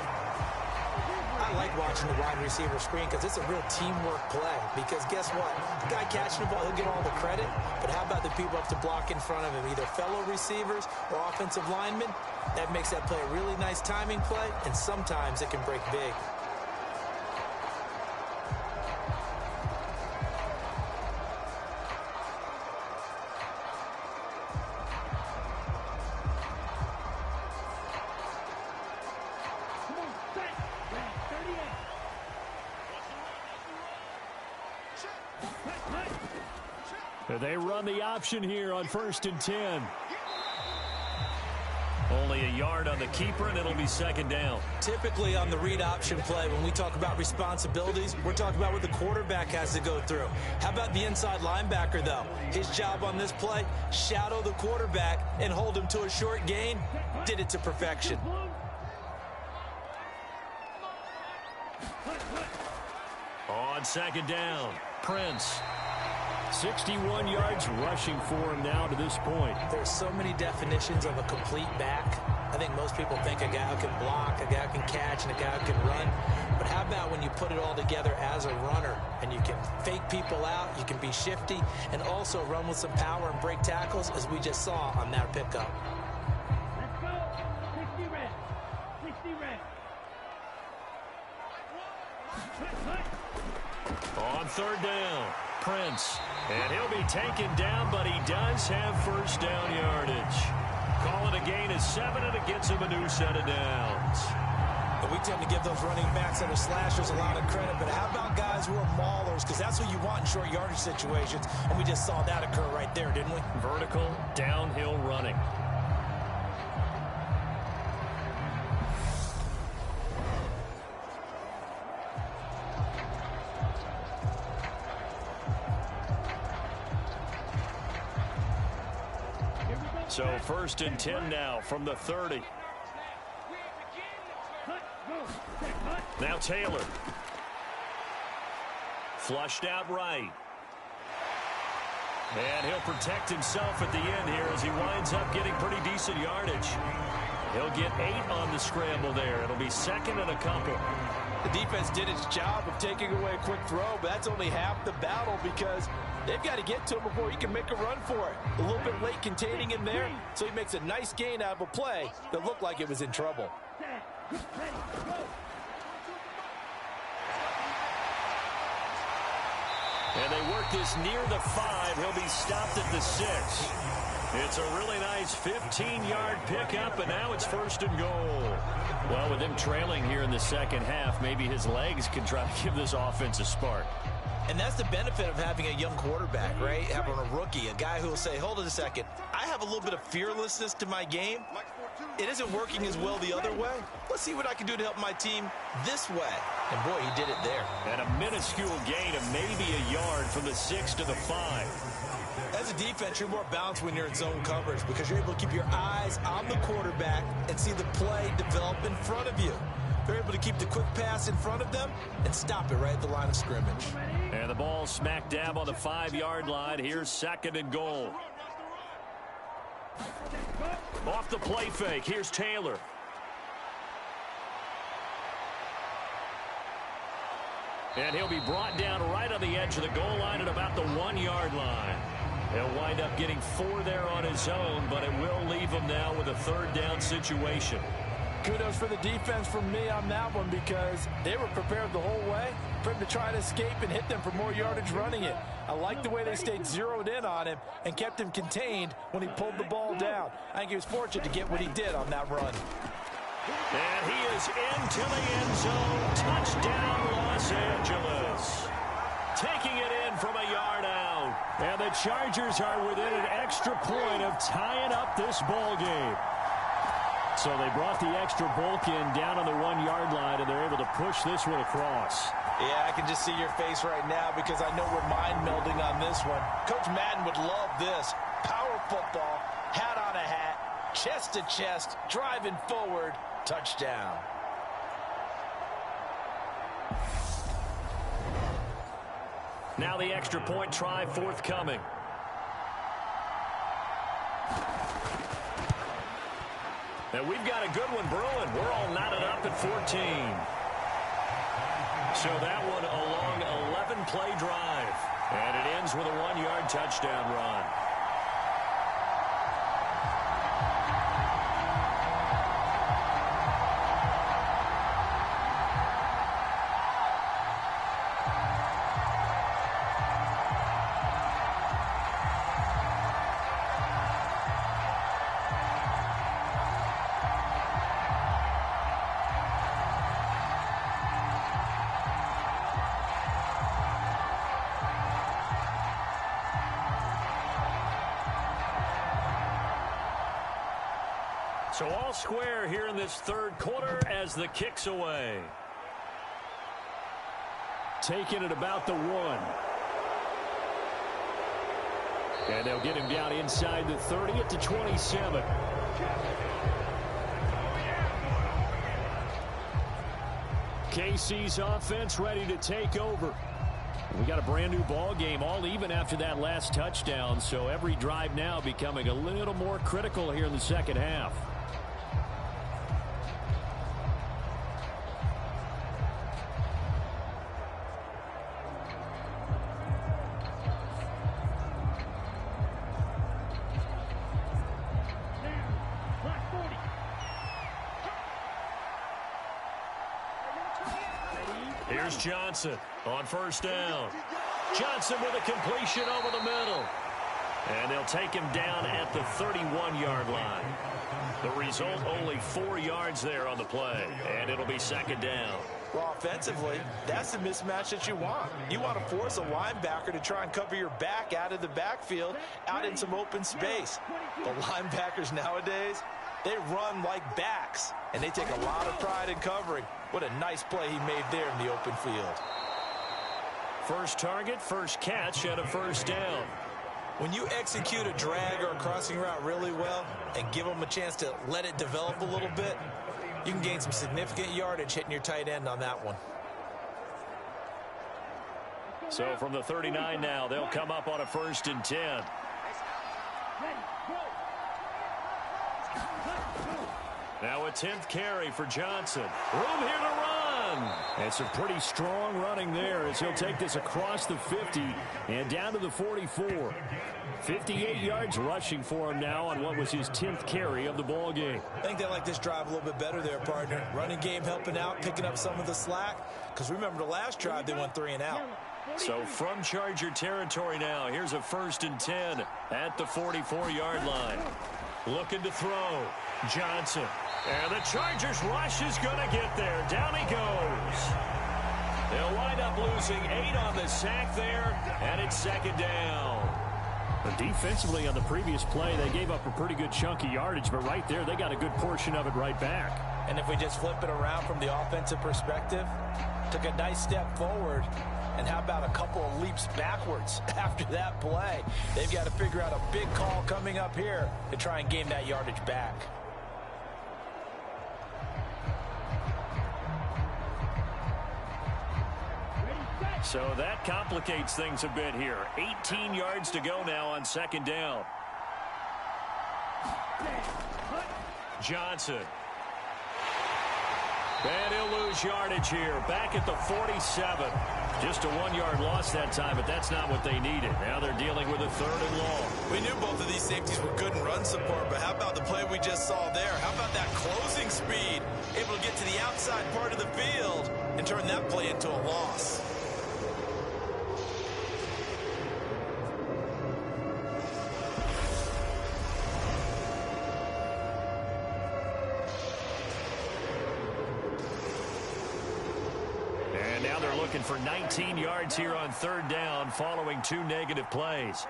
I like watching the wide receiver screen because it's a real teamwork play. Because guess what? The guy catching the ball, he'll get all the credit. But how about the people up to block in front of him, either fellow receivers or offensive linemen? That makes that play a really nice timing play, and sometimes it can break big. They run the option here on 1st and 10. Only a yard on the keeper, and it'll be 2nd down. Typically on the read option play, when we talk about responsibilities, we're talking about what the quarterback has to go through. How about the inside linebacker, though? His job on this play, shadow the quarterback and hold him to a short gain. Did it to perfection. On 2nd down, Prince. 61 yards rushing for him now to this point. There's so many definitions of a complete back. I think most people think a guy who can block, a guy who can catch, and a guy who can run. But how about when you put it all together as a runner and you can fake people out, you can be shifty, and also run with some power and break tackles, as we just saw on that pickup. Let's go. 60 red. 60 red. On third down, Prince. And he'll be taken down, but he does have first down yardage. Call it a gain of 7, and it gets him a new set of downs. And we tend to give those running backs that are slashers a lot of credit, but how about guys who are maulers? Because that's what you want in short yardage situations, and we just saw that occur right there, didn't we? Vertical, downhill running. So first and 10 now from the 30. Now Taylor. Flushed out right. And he'll protect himself at the end here as he winds up getting pretty decent yardage. He'll get 8 on the scramble there. It'll be second and a couple. The defense did its job of taking away a quick throw, but that's only half the battle because they've got to get to him before he can make a run for it. A little bit late containing him there, so he makes a nice gain out of a play that looked like it was in trouble. And they work this near the 5. He'll be stopped at the 6. It's a really nice 15-yard pickup, and now it's first and goal. Well, with him trailing here in the second half, maybe his legs can try to give this offense a spark. And that's the benefit of having a young quarterback, right? Having a rookie, a guy who will say, hold it a second, I have a little bit of fearlessness to my game. It isn't working as well the other way. Let's see what I can do to help my team this way. And boy, he did it there. And a minuscule gain of maybe a yard from the 6 to the 5. As a defense, you're more balanced when you're in zone coverage because you're able to keep your eyes on the quarterback and see the play develop in front of you. They're able to keep the quick pass in front of them and stop it right at the line of scrimmage. And the ball smack dab on the 5-yard line. Here's second and goal. Off the play fake. Here's Taylor. And he'll be brought down right on the edge of the goal line at about the 1-yard line. He'll wind up getting 4 there on his own, but it will leave him now with a third down situation. Kudos for the defense from me on that one because they were prepared the whole way for him to try and escape and hit them for more yardage running it. I like the way they stayed zeroed in on him and kept him contained when he pulled the ball down. I think he was fortunate to get what he did on that run. And he is into the end zone. Touchdown, Los Angeles. Taking it in from a yard out. And the Chargers are within an extra point of tying up this ball game. So they brought the extra bulk in down on the 1-yard line, and they're able to push this one across. Yeah, I can just see your face right now because I know we're mind melding on this one. Coach Madden would love this. Power football, hat on a hat, chest to chest, driving forward, touchdown. Now the extra point try forthcoming. And we've got a good one brewing. We're all knotted up at 14. So that one a long 11-play drive. And it ends with a 1-yard touchdown run. So all square here in this third quarter as the kick's away. Taking it about the 1. And they'll get him down inside the 30 at the 27. KC's offense ready to take over. We got a brand new ball game, all even after that last touchdown, so every drive now becoming a little more critical here in the second half. Here's Johnson on first down. Johnson with a completion over the middle. And they'll take him down at the 31-yard line. The result, only 4 yards there on the play. And it'll be second down. Well, offensively, that's the mismatch that you want. You want to force a linebacker to try and cover your back out of the backfield, out in some open space. The linebackers nowadays, they run like backs, and they take a lot of pride in covering. What a nice play he made there in the open field. First target, first catch, and a first down. When you execute a drag or a crossing route really well and give them a chance to let it develop a little bit, you can gain some significant yardage hitting your tight end on that one. So from the 39 now, they'll come up on a 1st and 10. Now a 10th carry for Johnson. Room here to run. And some pretty strong running there as he'll take this across the 50 and down to the 44. 58 yards rushing for him now on what was his 10th carry of the ball game. I think they like this drive a little bit better there, partner. Running game helping out, picking up some of the slack. Because remember the last drive, they went 3 and out. So from Charger territory now, here's a 1st and 10 at the 44-yard line. Looking to throw. Johnson. And the Chargers rush is going to get there. Down he goes. They'll wind up losing 8 on the sack there, and it's second down. But defensively on the previous play, they gave up a pretty good chunk of yardage, but right there, they got a good portion of it right back. And if we just flip it around from the offensive perspective, took a nice step forward, and how about a couple of leaps backwards after that play? They've got to figure out a big call coming up here to try and gain that yardage back. So that complicates things a bit here. 18 yards to go now on second down. Johnson. And he'll lose yardage here. Back at the 47. Just a 1-yard loss that time, but that's not what they needed. Now they're dealing with a 3rd and long. We knew both of these safeties were good in run support, but how about the play we just saw there? How about that closing speed? Able to get to the outside part of the field and turn that play into a loss. Now they're looking for 19 yards here on 3rd down following 2 negative plays.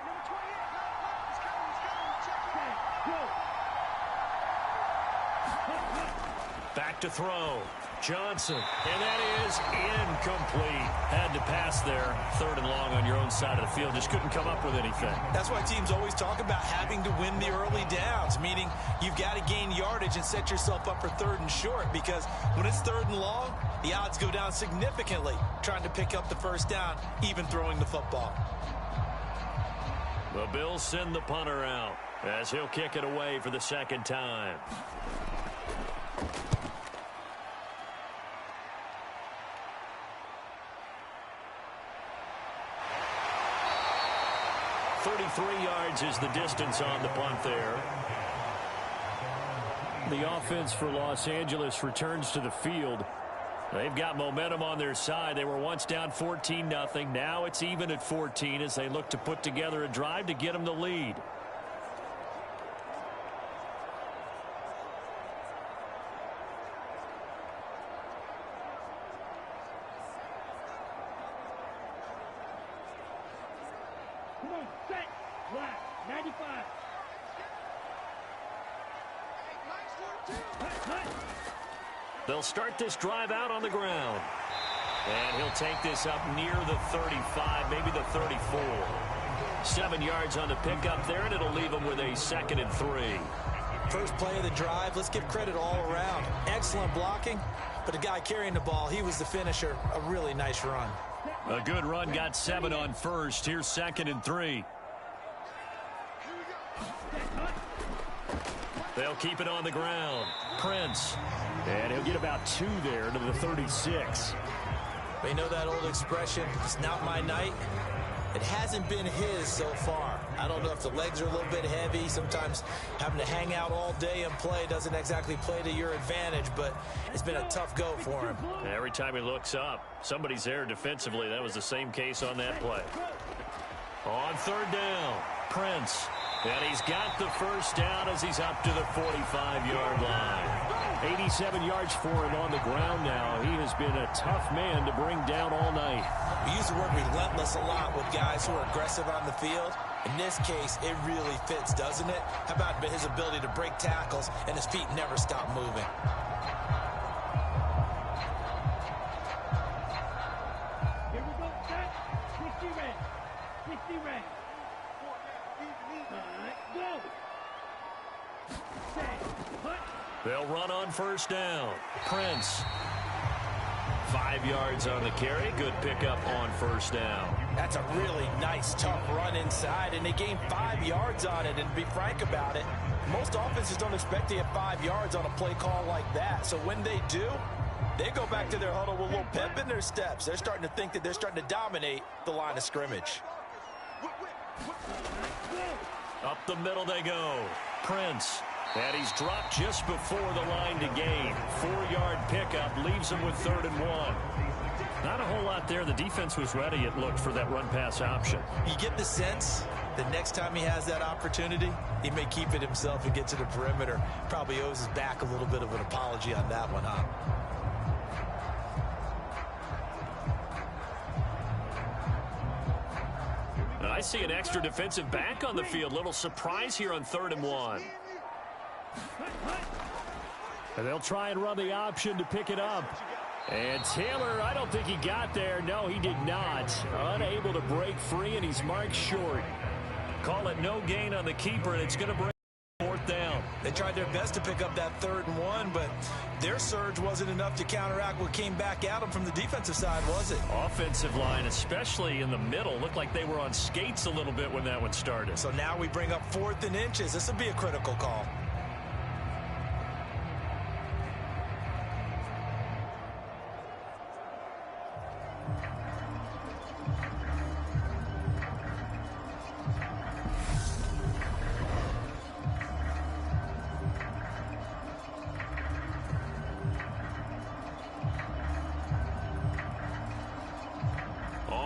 Back to throw. Johnson. And that is incomplete. Had to pass there. 3rd and long on your own side of the field. Just couldn't come up with anything. That's why teams always talk about having to win the early downs, meaning you've got to gain yardage and set yourself up for 3rd and short, because when it's 3rd and long, the odds go down significantly trying to pick up the 1st down, even throwing the football. The Bills send the punter out as he'll kick it away for the 2nd time. .33 yards is the distance on the punt there. The offense for Los Angeles returns to the field. They've got momentum on their side. They were once down 14-0. Now it's even at 14 as they look to put together a drive to get them the lead. Come on, set, flat, 95. They'll start this drive out on the ground. And he'll take this up near the 35, maybe the 34. 7 yards on the pickup there, and it'll leave him with a 2nd and 3. First play of the drive, let's give credit all around. Excellent blocking, but the guy carrying the ball, he was the finisher. A really nice run. A good run, got 7 on first. Here's 2nd and 3. They'll keep it on the ground. Prince. And he'll get about 2 there to the 36. We know that old expression, it's not my night. It hasn't been his so far. I don't know if the legs are a little bit heavy. Sometimes having to hang out all day and play doesn't exactly play to your advantage, but it's been a tough go for him. Every time he looks up, somebody's there defensively. That was the same case on that play. On 3rd down, Prince. And he's got the first down as he's up to the 45-yard line. 87 yards for him on the ground now. He has been a tough man to bring down all night. We use the word relentless a lot with guys who are aggressive on the field. In this case, it really fits, doesn't it? How about his ability to break tackles and his feet never stop moving? Here we go, set. 60 red. 60 red. Go. Set. Put. They'll run on 1st down. Prince. 5 yards on the carry. Good pickup on 1st down. That's a really nice, tough run inside, and they gained 5 yards on it. And to be frank about it, most offenses don't expect to get 5 yards on a play call like that. So when they do, they go back to their huddle with a little pep in their steps. They're starting to think that they're starting to dominate the line of scrimmage. Up the middle they go. Prince. And he's dropped just before the line to gain. 4-yard pickup leaves him with 3rd and 1. Not a whole lot there. The defense was ready, it looked, for that run-pass option. You get the sense that next time he has that opportunity, he may keep it himself and get to the perimeter. Probably owes his back a little bit of an apology on that one, huh? I see an extra defensive back on the field. Little surprise here on 3rd and 1. And they'll try and run the option to pick it up. And Taylor, I don't think he got there. No, he did not. Unable to break free, and he's marked short. Call it no gain on the keeper, and it's going to bring 4th down. They tried their best to pick up that 3rd and 1, but their surge wasn't enough to counteract what came back at them from the defensive side, was it? Offensive line, especially in the middle, looked like they were on skates a little bit when that one started. So now we bring up 4th and inches. This will be a critical call.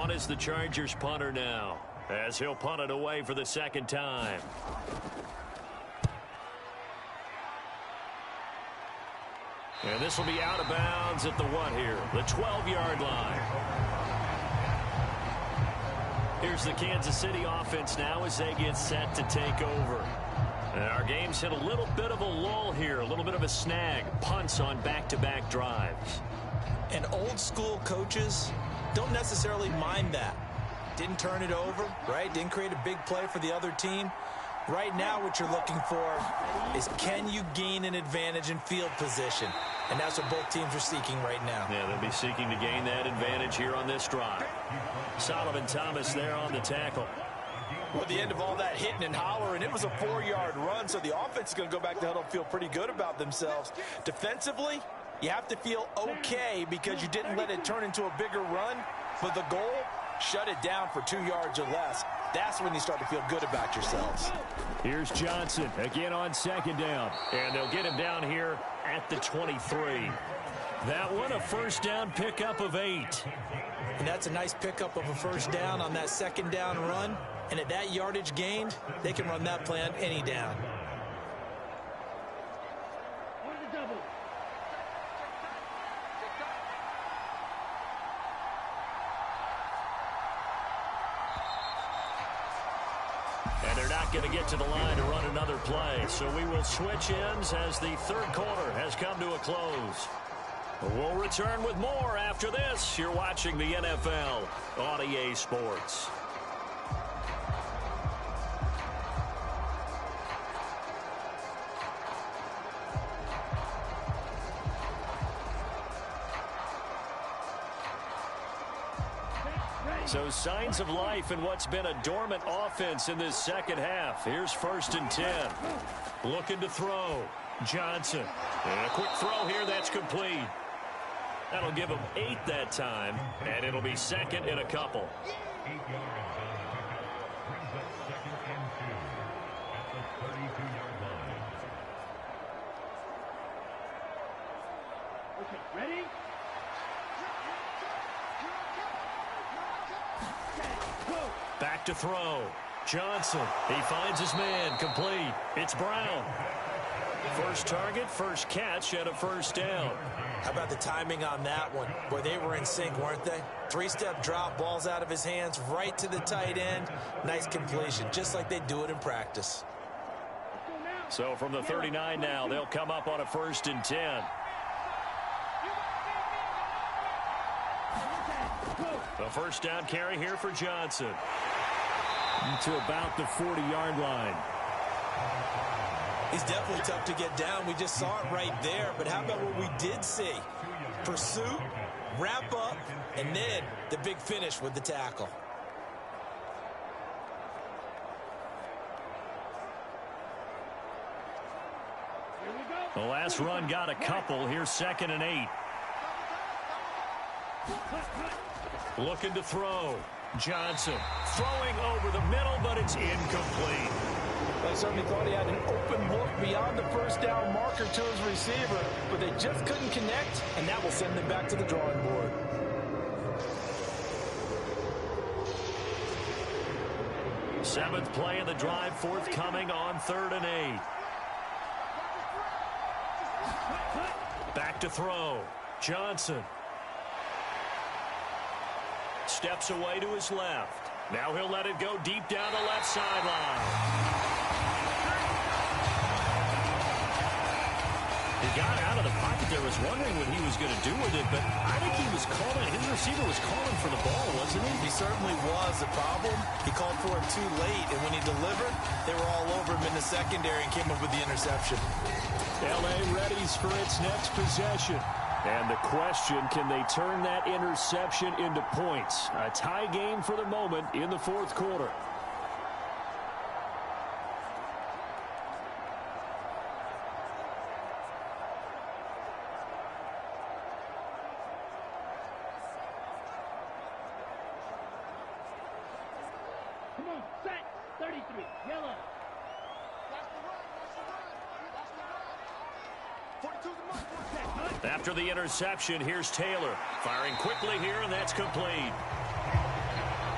Is the Chargers punter now, as he'll punt it away for the 2nd time. And this will be out of bounds at the what here? The 12-yard line. Here's the Kansas City offense now as they get set to take over. And our game's hit a little bit of a lull here, a little bit of a snag. Punts on back-to-back drives. And old school coaches don't necessarily mind that. Didn't turn it over, right? Didn't create a big play for the other team. Right now what you're looking for is, can you gain an advantage in field position? And that's what both teams are seeking right now. Yeah, they'll be seeking to gain that advantage here on this drive. Solomon Thomas there on the tackle. Well, at the end of all that hitting and hollering, it was a 4-yard run, so the offense is going to go back to huddle and feel pretty good about themselves. Defensively, you have to feel okay because you didn't let it turn into a bigger run. But the goal, shut it down for 2 yards or less. That's when you start to feel good about yourselves. Here's Johnson again on 2nd down. And they'll get him down here at the 23. That one, a 1st down pickup of 8. And that's a nice pickup of a 1st down on that 2nd down run. And at that yardage gained, they can run that play on any down. And they're not going to get to the line to run another play. So we will switch ends as the 3rd quarter has come to a close. We'll return with more after this. You're watching the NFL on EA Sports. So signs of life in what's been a dormant offense in this second half. Here's 1st and 10. Looking to throw. Johnson. And a quick throw here that's complete. That'll give him 8 that time, and it'll be 2nd and a couple. 8 yards on the pickup. Brings up 2nd and 2 at the 32-yard line. Okay, ready? Back to throw. Johnson. He finds his man. Complete. It's Brown. First target, first catch, and a 1st down. How about the timing on that one? Boy, they were in sync, weren't they? 3-step drop, balls out of his hands, right to the tight end. Nice completion, just like they do it in practice. So from the 39 now, they'll come up on a 1st and 10. The first down carry here for Johnson. To about the 40-yard line. He's definitely tough to get down. We just saw it right there. But how about what we did see? Pursuit, wrap up, and then the big finish with the tackle. The last run got a couple. Here's 2nd and 8. Looking to throw. Johnson throwing over the middle, but it's incomplete. They certainly thought he had an open look beyond the first down marker to his receiver, but they just couldn't connect, and that will send them back to the drawing board. Seventh play of the drive, forthcoming on 3rd and 8. Back to throw. Johnson. Steps away to his left. Now he'll let it go deep down the left sideline. He got out of the pocket there, was wondering what he was going to do with it, but I think he was calling, his receiver was calling for the ball, wasn't he? He certainly was. The problem, he called for it too late, and when he delivered, they were all over him in the secondary and came up with the interception. L.A. readies for its next possession. And the question, can they turn that interception into points? A tie game for the moment in the 4th quarter. Come on, set. 33, yellow. After the interception, here's Taylor. Firing quickly here, and that's complete.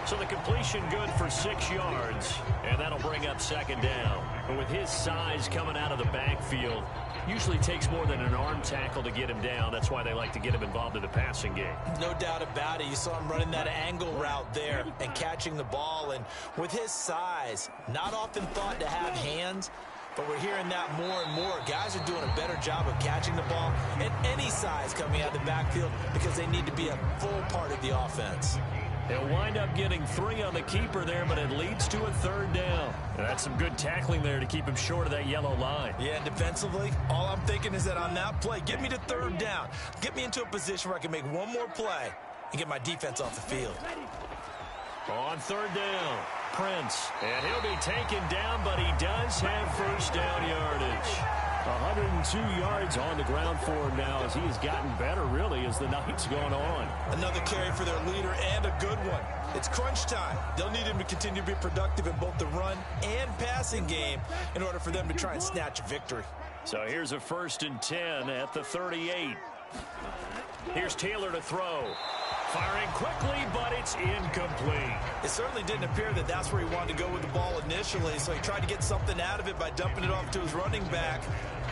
So the completion good for 6 yards, and that'll bring up 2nd down. But with his size coming out of the backfield, usually takes more than an arm tackle to get him down. That's why they like to get him involved in the passing game. No doubt about it. You saw him running that angle route there and catching the ball. And with his size, not often thought to have hands, but we're hearing that more and more. Guys are doing a better job of catching the ball at any size coming out of the backfield because they need to be a full part of the offense. They'll wind up getting 3 on the keeper there, but it leads to a 3rd down. That's some good tackling there to keep him short of that yellow line. Yeah, and defensively, all I'm thinking is that on that play, get me to 3rd down. Get me into a position where I can make one more play and get my defense off the field. On 3rd down, Prince. And he'll be taken down, but he does have 1st down yardage. 102 yards on the ground for him now as he has gotten better, really, as the night's gone on. Another carry for their leader and a good one. It's crunch time. They'll need him to continue to be productive in both the run and passing game in order for them to try and snatch a victory. So here's a 1st and 10 at the 38. Here's Taylor to throw. Firing quickly, but it's incomplete. It certainly didn't appear that that's where he wanted to go with the ball initially, so he tried to get something out of it by dumping it off to his running back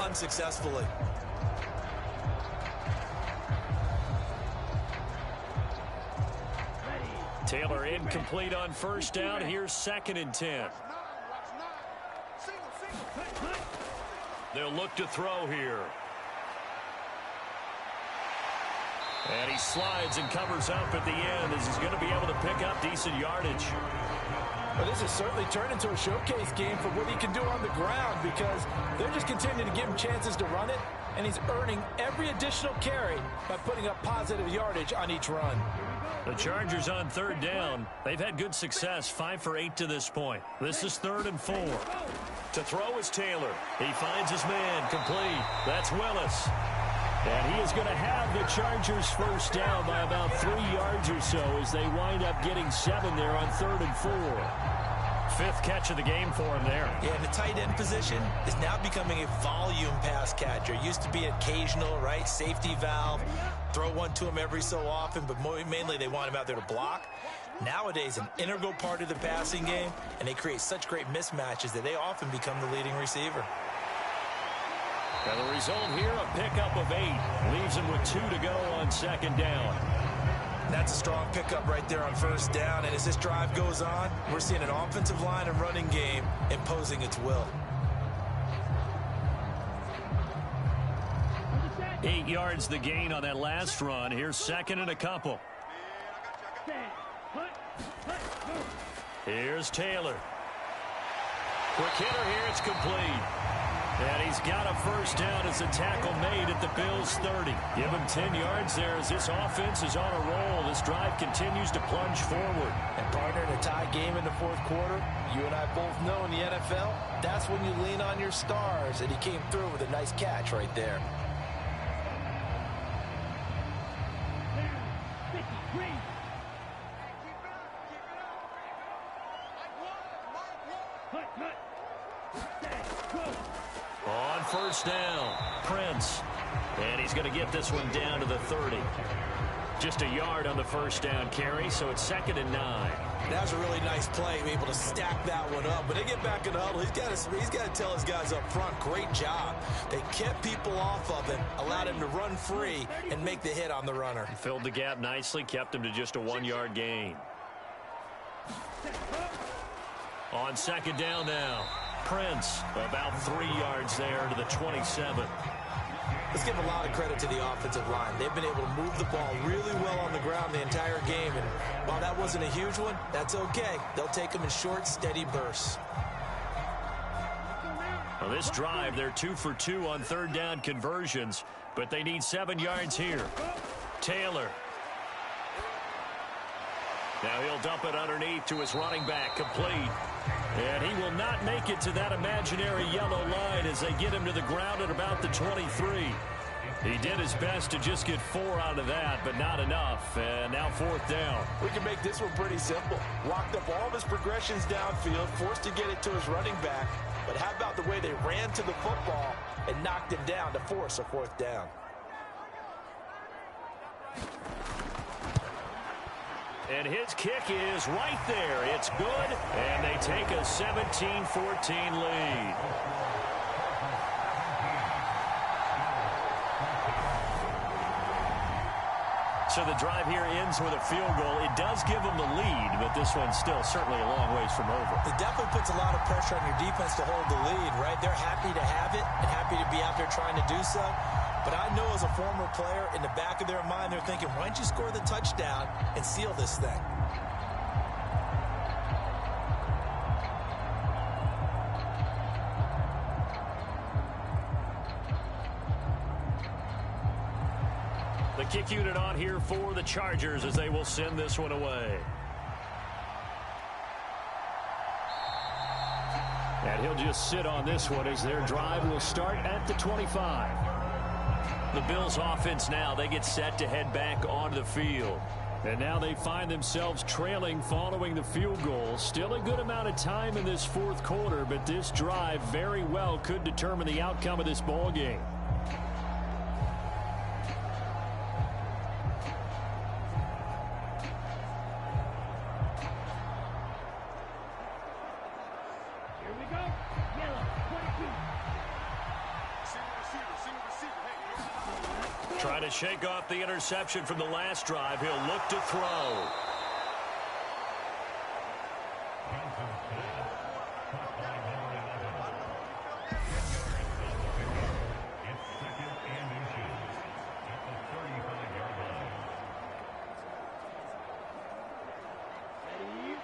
unsuccessfully. Taylor incomplete on 1st down. Here's 2nd and 10. They'll look to throw here. And he slides and covers up at the end as he's going to be able to pick up decent yardage. Well, this has certainly turned into a showcase game for what he can do on the ground because they're just continuing to give him chances to run it, and he's earning every additional carry by putting up positive yardage on each run. The Chargers on third down. They've had good success, 5 for 8 to this point. This is 3rd and 4. To throw is Taylor. He finds his man, complete. That's Willis. And he is going to have the Chargers first down by about 3 yards or so as they wind up getting 7 there on 3rd and 4. 5th catch of the game for him there. Yeah, and the tight end position is now becoming a volume pass catcher. Used to be occasional, right? Safety valve. Throw one to him every so often, but mainly they want him out there to block. Nowadays, an integral part of the passing game, and they create such great mismatches that they often become the leading receiver. Now the result here, a pickup of 8. Leaves him with 2 to go on 2nd down. That's a strong pickup right there on 1st down. And as this drive goes on, we're seeing an offensive line and running game imposing its will. 8 yards the gain on that last run. Here's 2nd and a couple. Here's Taylor. Quick hitter here. It's complete. And he's got a first down as a tackle made at the Bills' 30. Give him 10 yards there as this offense is on a roll. This drive continues to plunge forward. And partner, in a tie game in the 4th quarter, you and I both know in the NFL, that's when you lean on your stars. And he came through with a nice catch right there. On 1st down, Prince. And he's going to get this one down to the 30. Just a yard on the 1st down carry, so it's 2nd and 9. That was a really nice play, able to stack that one up. But they get back in the huddle. He's got to tell his guys up front, great job. They kept people off of him, allowed him to run free and make the hit on the runner. Filled the gap nicely, kept him to just a 1-yard gain. On 2nd down now, Prince about 3 yards there to the 27. Let's give a lot of credit to the offensive line. They've been able to move the ball really well on the ground the entire game. And while that wasn't a huge one, that's okay. They'll take them in short, steady bursts. Well, this drive, they're 2 for 2 on 3rd down conversions, but they need 7 yards here. Taylor. Now he'll dump it underneath to his running back, complete. And he will not make it to that imaginary yellow line as they get him to the ground at about the 23. He did his best to just get 4 out of that, but not enough. And now 4th down. We can make this one pretty simple. Locked up all of his progressions downfield, forced to get it to his running back. But how about the way they ran to the football and knocked him down to force a 4th down? And his kick is right there. It's good, and they take a 17-14 lead. So the drive here ends with a field goal. It does give them the lead, but this one's still certainly a long ways from over. It definitely puts a lot of pressure on your defense to hold the lead, right? They're happy to have it and happy to be out there trying to do so. But I know as a former player, in the back of their mind, they're thinking, why don't you score the touchdown and seal this thing? The kick unit on here for the Chargers as they will send this one away. And he'll just sit on this one as their drive will start at the 25. The Bills offense now, they get set to head back onto the field. And now they find themselves trailing following the field goal. Still a good amount of time in this 4th quarter, but this drive very well could determine the outcome of this ball game. Trying to shake off the interception from the last drive. He'll look to throw.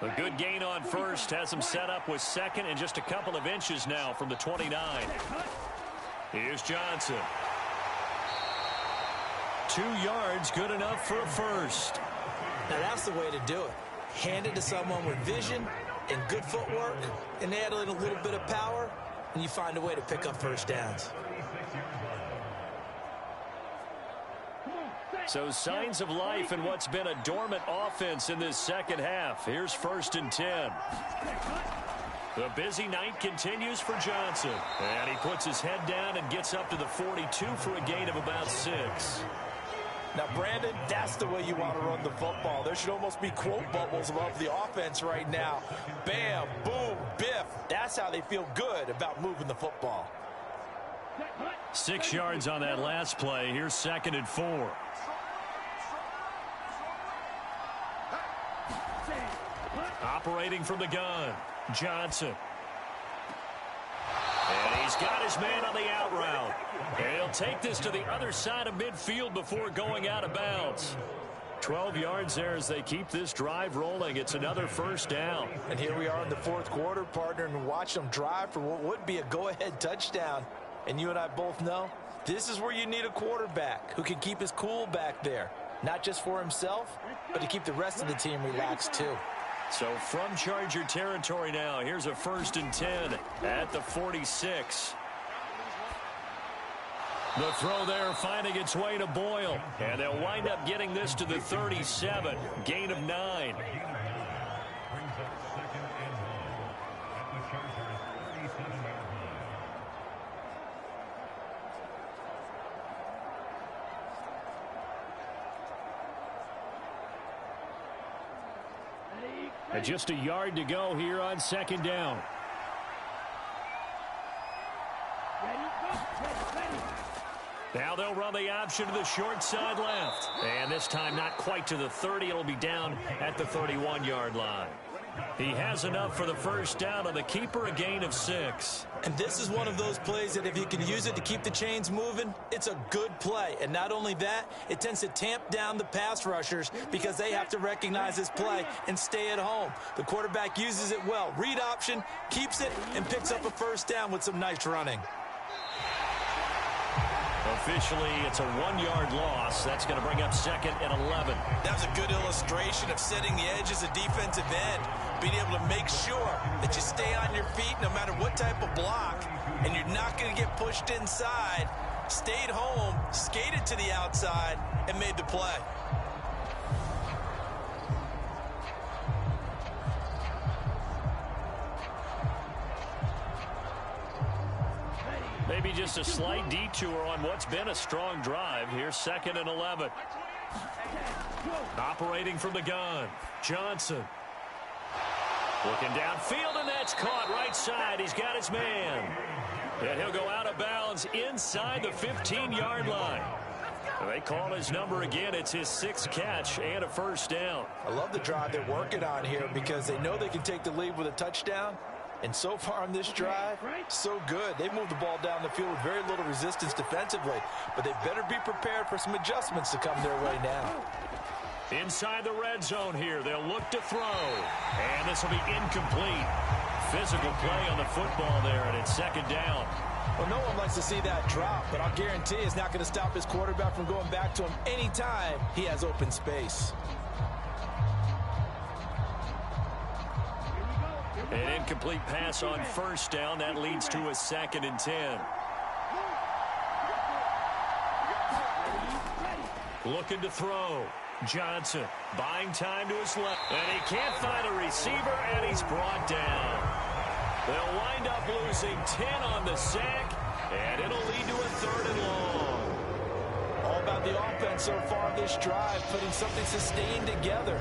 A good gain on first has him set up with second and just a couple of inches now from the 29. Here's Johnson. 2 yards, good enough for a first. Now that's the way to do it. Hand it to someone with vision and good footwork, and add a little bit of power, and you find a way to pick up first downs. So signs of life in what's been a dormant offense in this second half. Here's 1st and 10. The busy night continues for Johnson. And he puts his head down and gets up to the 42 for a gain of about 6. Now, Brandon, that's the way you want to run the football. There should almost be quote bubbles above the offense right now. Bam, boom, biff. That's how they feel good about moving the football. 6 yards on that last play. Here's 2nd and 4. Operating from the gun, Johnson. And he's got his man on the out route. And he'll take this to the other side of midfield before going out of bounds. 12 yards there as they keep this drive rolling. It's another first down. And here we are in the 4th quarter, partner, and watch them drive for what would be a go-ahead touchdown. And you and I both know this is where you need a quarterback who can keep his cool back there. Not just for himself, but to keep the rest of the team relaxed too. So from Charger territory now, here's a 1st and 10 at the 46. The throw there finding its way to Boyle. And they'll wind up getting this to the 37. Gain of 9. Brings up 2nd and 1 at the Chargers' 37-yard line. And just a yard to go here on 2nd down. Now they'll run the option to the short side left. And this time not quite to the 30. It'll be down at the 31-yard line. He has enough for the first down on the keeper, a gain of 6. And this is one of those plays that if you can use it to keep the chains moving, it's a good play. And not only that, it tends to tamp down the pass rushers because they have to recognize this play and stay at home. The quarterback uses it well. Read option, keeps it, and picks up a first down with some nice running. Officially, it's a 1-yard loss. That's going to bring up 2nd and 11. That was a good illustration of setting the edge as a defensive end, being able to make sure that you stay on your feet no matter what type of block, and you're not going to get pushed inside. Stayed home, skated to the outside, and made the play. Maybe just a slight detour on what's been a strong drive. Here's 2nd and 11. Operating from the gun, Johnson. Looking downfield, and that's caught right side. He's got his man. And he'll go out of bounds inside the 15-yard line. They call his number again. It's his 6th catch and a first down. I love the drive they're working on here because they know they can take the lead with a touchdown. And so far on this drive, so good. They've moved the ball down the field with very little resistance defensively. But they better be prepared for some adjustments to come their way now. Inside the red zone here, they'll look to throw. And this will be incomplete. Physical play on the football there, and it's 2nd down. Well, no one likes to see that drop, but I'll guarantee it's not going to stop his quarterback from going back to him anytime he has open space. An incomplete pass on first down. That leads to a 2nd and 10. Looking to throw. Johnson buying time to his left. And he can't find a receiver, and he's brought down. They'll wind up losing 10 on the sack, and it'll lead to a 3rd and long. All about the offense so far this drive, putting something sustained together.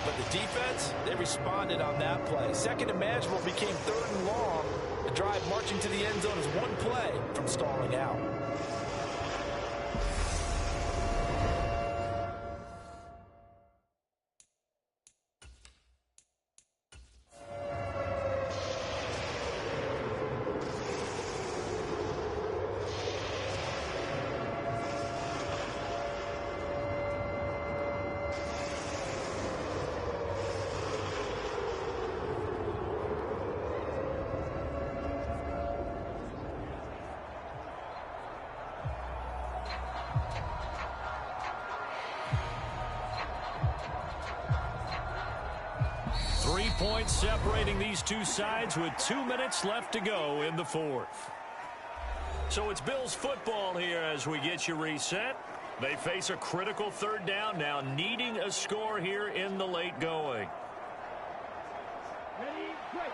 But the defense, they responded on that play. 2nd and manageable became 3rd and long. The drive marching to the end zone is one play from stalling out. points separating these two sides with 2 minutes left to go in the fourth. So it's Bills football here as we get you reset. They face a critical third down now, needing a score here in the late going. Ready, break.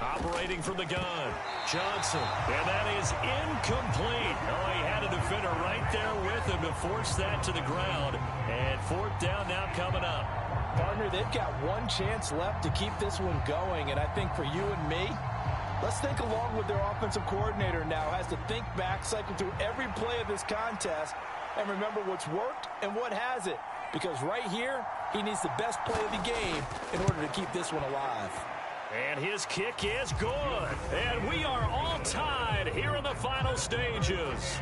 Operating from the gun, Johnson, and that is incomplete. Oh, he had a defender right there with him to force that to the ground. And fourth down now coming up. Partner, they've got one chance left to keep this one going, and I think for you and me, let's think along with their offensive coordinator now has to think back, cycle through every play of this contest, and remember what's worked and what hasn't. Because right here, he needs the best play of the game in order to keep this one alive. And his kick is good. And we are all tied here in the final stages.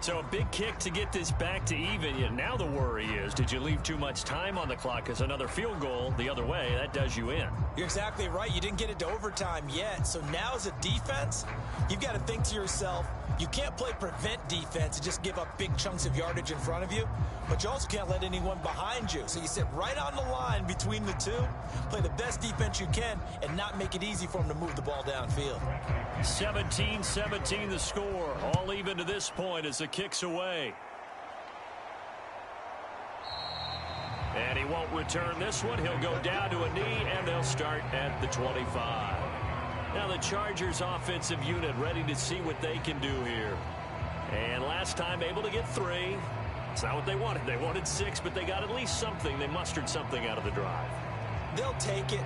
So a big kick to get this back to even. Yet now the worry is, did you leave too much time on the clock? Because another field goal the other way, that does you in. You're exactly right. You didn't get it to overtime yet. So now as a defense, you've got to think to yourself, you can't play prevent defense and just give up big chunks of yardage in front of you, but you also can't let anyone behind you. So you sit right on the line between the two, play the best defense you can, and not make it easy for them to move the ball downfield. 17-17 the score. All even to this point as the kick's away. And he won't return this one. He'll go down to a knee, and they'll start at the 25. Now the Chargers offensive unit ready to see what they can do here. And last time able to get 3. It's not what they wanted. They wanted 6, but they got at least something. They mustered something out of the drive. They'll take it.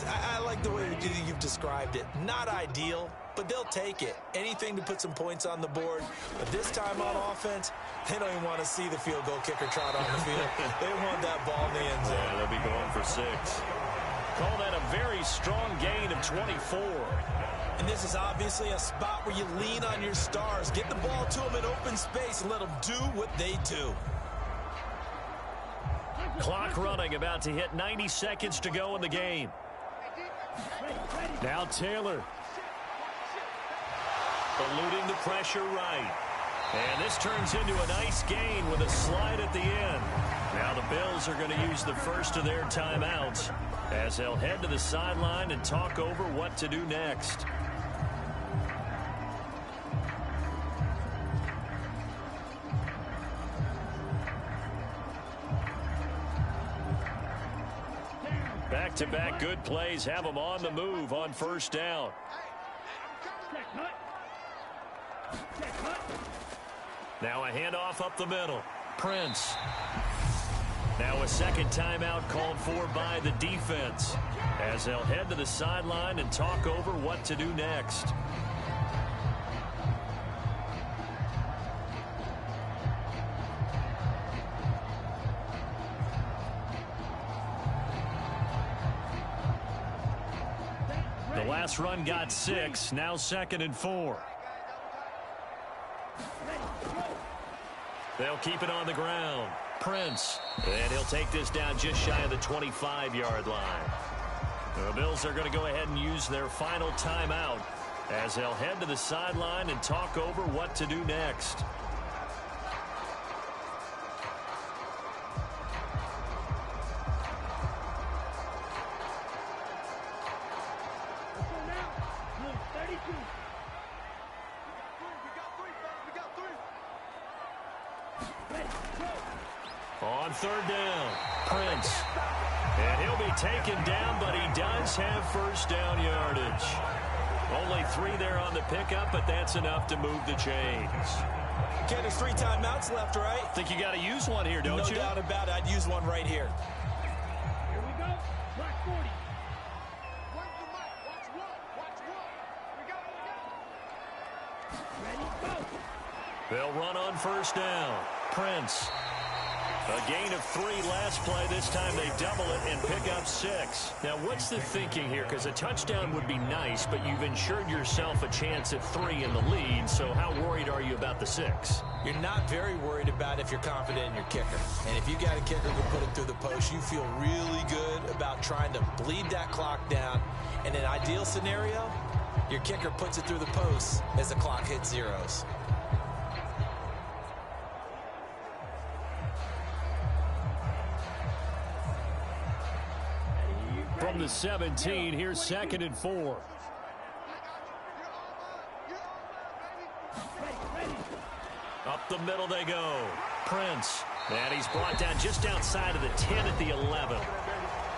I like the way you've described it. Not ideal, but they'll take it. Anything to put some points on the board. But this time on offense, they don't even want to see the field goal kicker trot on the field. They want that ball in the end zone. Yeah, they'll be going for 6. Call that a very strong gain of 24. And this is obviously a spot where you lean on your stars. Get the ball to them in open space and let them do what they do. Clock running, about to hit 90 seconds to go in the game. Now Taylor. Eluding the pressure right. And this turns into a nice gain with a slide at the end. Now the Bills are going to use the first of their timeouts as they'll head to the sideline and talk over what to do next. Back-to-back good plays have them on the move on first down. Now a handoff up the middle. Prince. Now a second timeout called for by the defense as they'll head to the sideline and talk over what to do next. The last run got 6, now 2nd and 4. They'll keep it on the ground. Prince. And he'll take this down just shy of the 25-yard line. The Bills are going to go ahead and use their final timeout as they'll head to the sideline and talk over what to do next. On third down, Prince. And he'll be taken down, but he does have first down yardage. Only 3 there on the pickup, but that's enough to move the chains. Okay, there's 3 timeouts left, right? Think you got to use one here, don't you? No doubt about it. I'd use one right here. Here we go. Black 40. Ready, go. They'll run on first down. Prince. A gain of 3 last play. This time they double it and pick up 6. Now, what's the thinking here? Because a touchdown would be nice, but you've ensured yourself a chance at 3 in the lead. So how worried are you about the 6? You're not very worried about if you're confident in your kicker. And if you got a kicker who put it through the post, you feel really good about trying to bleed that clock down. In an ideal scenario, Your kicker puts it through the post as the clock hits zeros. From the 17, here's 2nd and 4. Up the middle they go. Prince. And he's brought down just outside of the 10 at the 11.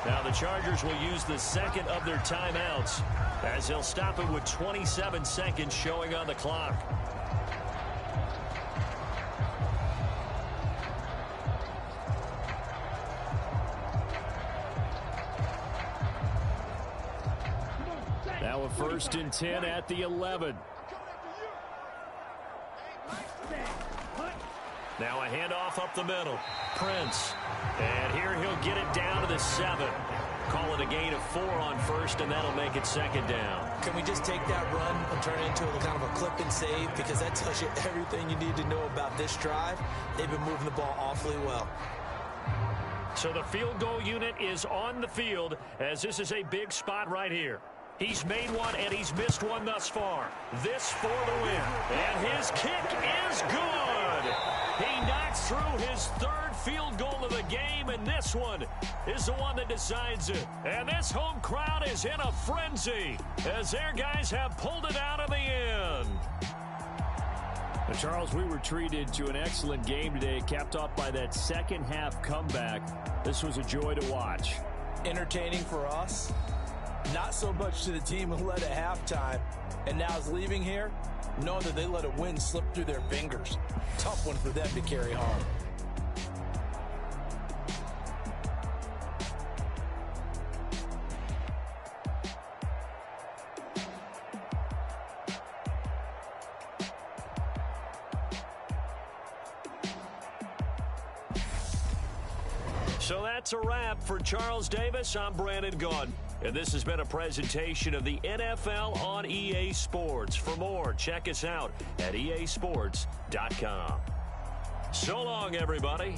Now the Chargers will use the second of their timeouts as they'll stop it with 27 seconds showing on the clock. Now a 1st and 10 at the 11. Now a handoff up the middle. Prince. And here he'll get it down to the 7. Call it a gain of 4 on 1st, and that'll make it 2nd down. Can we just take that run and turn it into kind of a clip and save? Because that tells you everything you need to know about this drive. They've been moving the ball awfully well. So the field goal unit is on the field as this is a big spot right here. He's made one and he's missed one thus far. This for the win. And his kick is good. He knocks through his 3rd field goal of the game, and this one is the one that decides it. And this home crowd is in a frenzy as their guys have pulled it out of the end. Now, Charles, we were treated to an excellent game today, capped off by that second half comeback. This was a joy to watch. Entertaining for us. Not so much to the team who led at halftime and now is leaving here, knowing that they let a win slip through their fingers. Tough one for them to carry home. So that's a wrap for Charles Davis. I'm Brandon Gaudin. And this has been a presentation of the NFL on EA Sports. For more, check us out at easports.com. So long, everybody.